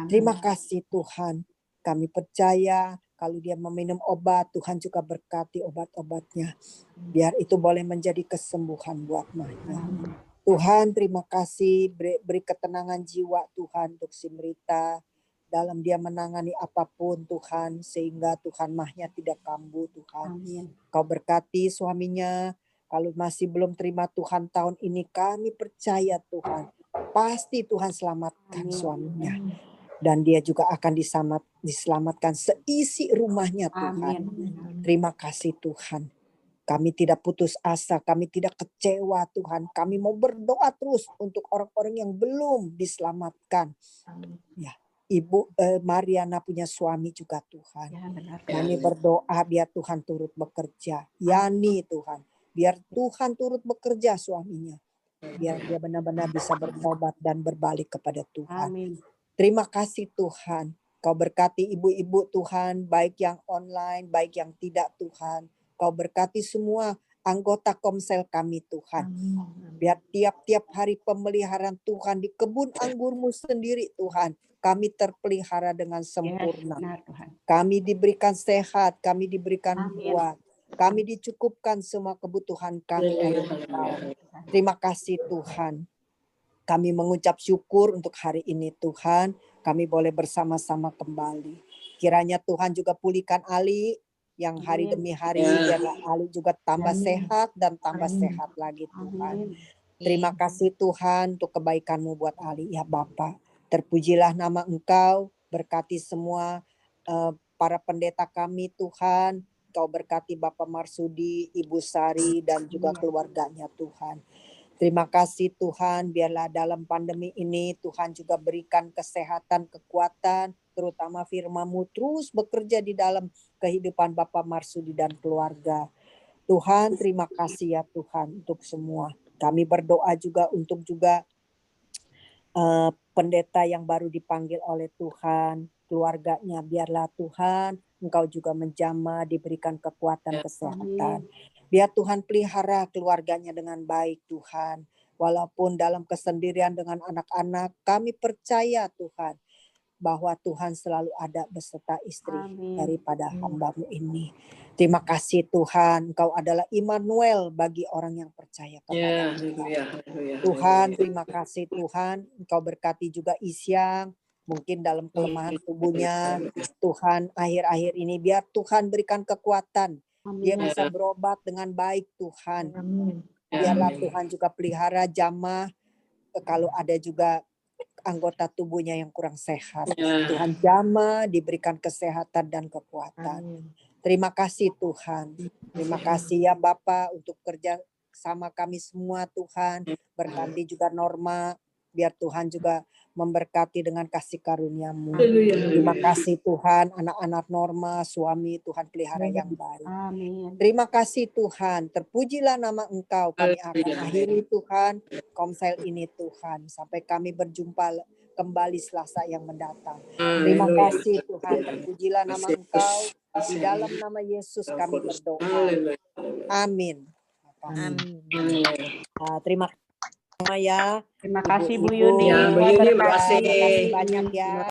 Terima kasih Tuhan. Kami percaya kalau dia meminum obat, Tuhan juga berkati obat-obatnya. Biar itu boleh menjadi kesembuhan buat mahnya. Tuhan terima kasih beri ketenangan jiwa Tuhan untuk Simrita. dalam dia menangani apapun Tuhan, sehingga Tuhan mahnya tidak kambuh Tuhan. Amin. Kau berkati suaminya, kalau masih belum terima Tuhan tahun ini, kami percaya Tuhan, pasti Tuhan selamatkan Amin. suaminya. Dan dia juga akan diselamatkan seisi rumahnya Tuhan. Amin. Terima kasih Tuhan. Kami tidak putus asa, kami tidak kecewa Tuhan. Kami mau berdoa terus untuk orang-orang yang belum diselamatkan. Ya, Ibu Mariana punya suami juga Tuhan. Ya, benar. Kami berdoa biar Tuhan turut bekerja. Yani Tuhan, biar Tuhan turut bekerja suaminya. Biar dia benar-benar bisa bertobat dan berbalik kepada Tuhan. Amin. Terima kasih Tuhan. Kau berkati ibu-ibu Tuhan, baik yang online, baik yang tidak Tuhan. Kau berkati semua anggota Komsel kami Tuhan. Biar tiap-tiap hari pemeliharaan Tuhan di kebun anggurmu sendiri Tuhan. Kami terpelihara dengan sempurna. Benar, Tuhan. Kami diberikan sehat, kami diberikan Amin. kuat. Kami dicukupkan semua kebutuhan kami oleh Engkau. Terima kasih Tuhan. Kami mengucap syukur untuk hari ini Tuhan. Kami boleh bersama-sama kembali. Kiranya Tuhan juga pulihkan Ali yang hari Amin. demi hari. Biarlah Ali juga tambah sehat dan tambah sehat lagi Tuhan. Amin. Terima kasih Tuhan untuk kebaikan-Mu buat Ali. Ya Bapa, terpujilah nama Engkau. Berkati semua para pendeta kami Tuhan. Kau berkati Bapak Marsudi, Ibu Sari, dan juga keluarganya Tuhan. Terima kasih Tuhan, biarlah dalam pandemi ini Tuhan juga berikan kesehatan, kekuatan, terutama firman-Mu terus bekerja di dalam kehidupan Bapak Marsudi dan keluarga. Tuhan, terima kasih ya Tuhan untuk semua. Kami berdoa juga untuk pendeta yang baru dipanggil oleh Tuhan, keluarganya, biarlah Tuhan Engkau juga menjamah, diberikan kekuatan kesehatan. Biar Tuhan pelihara keluarganya dengan baik Tuhan. Walaupun dalam kesendirian dengan anak-anak, kami percaya Tuhan bahwa Tuhan selalu ada beserta istri daripada hamba-Mu ini. Terima kasih Tuhan, Engkau adalah Immanuel bagi orang yang percaya kepada Tuhan. Terima kasih Tuhan, Engkau berkati juga Isyang, mungkin dalam kelemahan tubuhnya. Tuhan, akhir-akhir ini biar Tuhan berikan kekuatan. Dia bisa berobat dengan baik Tuhan. Biarlah Tuhan juga pelihara jamah kalau ada juga anggota tubuhnya yang kurang sehat. Tuhan jamah, diberikan kesehatan dan kekuatan. Terima kasih Tuhan. Terima kasih ya Bapak untuk kerja sama kami semua Tuhan. Berkati juga Norma. Biar Tuhan juga memberkati dengan kasih karunia-Mu. Terima kasih Tuhan, anak-anak Norma, suami Tuhan pelihara yang baik. Amin. Terima kasih Tuhan, terpujilah nama Engkau. Kami akan akhiri Tuhan Komsel ini Tuhan. Sampai kami berjumpa kembali Selasa yang mendatang. Terima kasih Tuhan, terpujilah nama Engkau. Di dalam nama Yesus kami berdoa. Amin. Terima kasih ya. Terima kasih Bu Ibu-ibu. Yuni. Terima Bu Yuni, kasih makasih. banyak ya.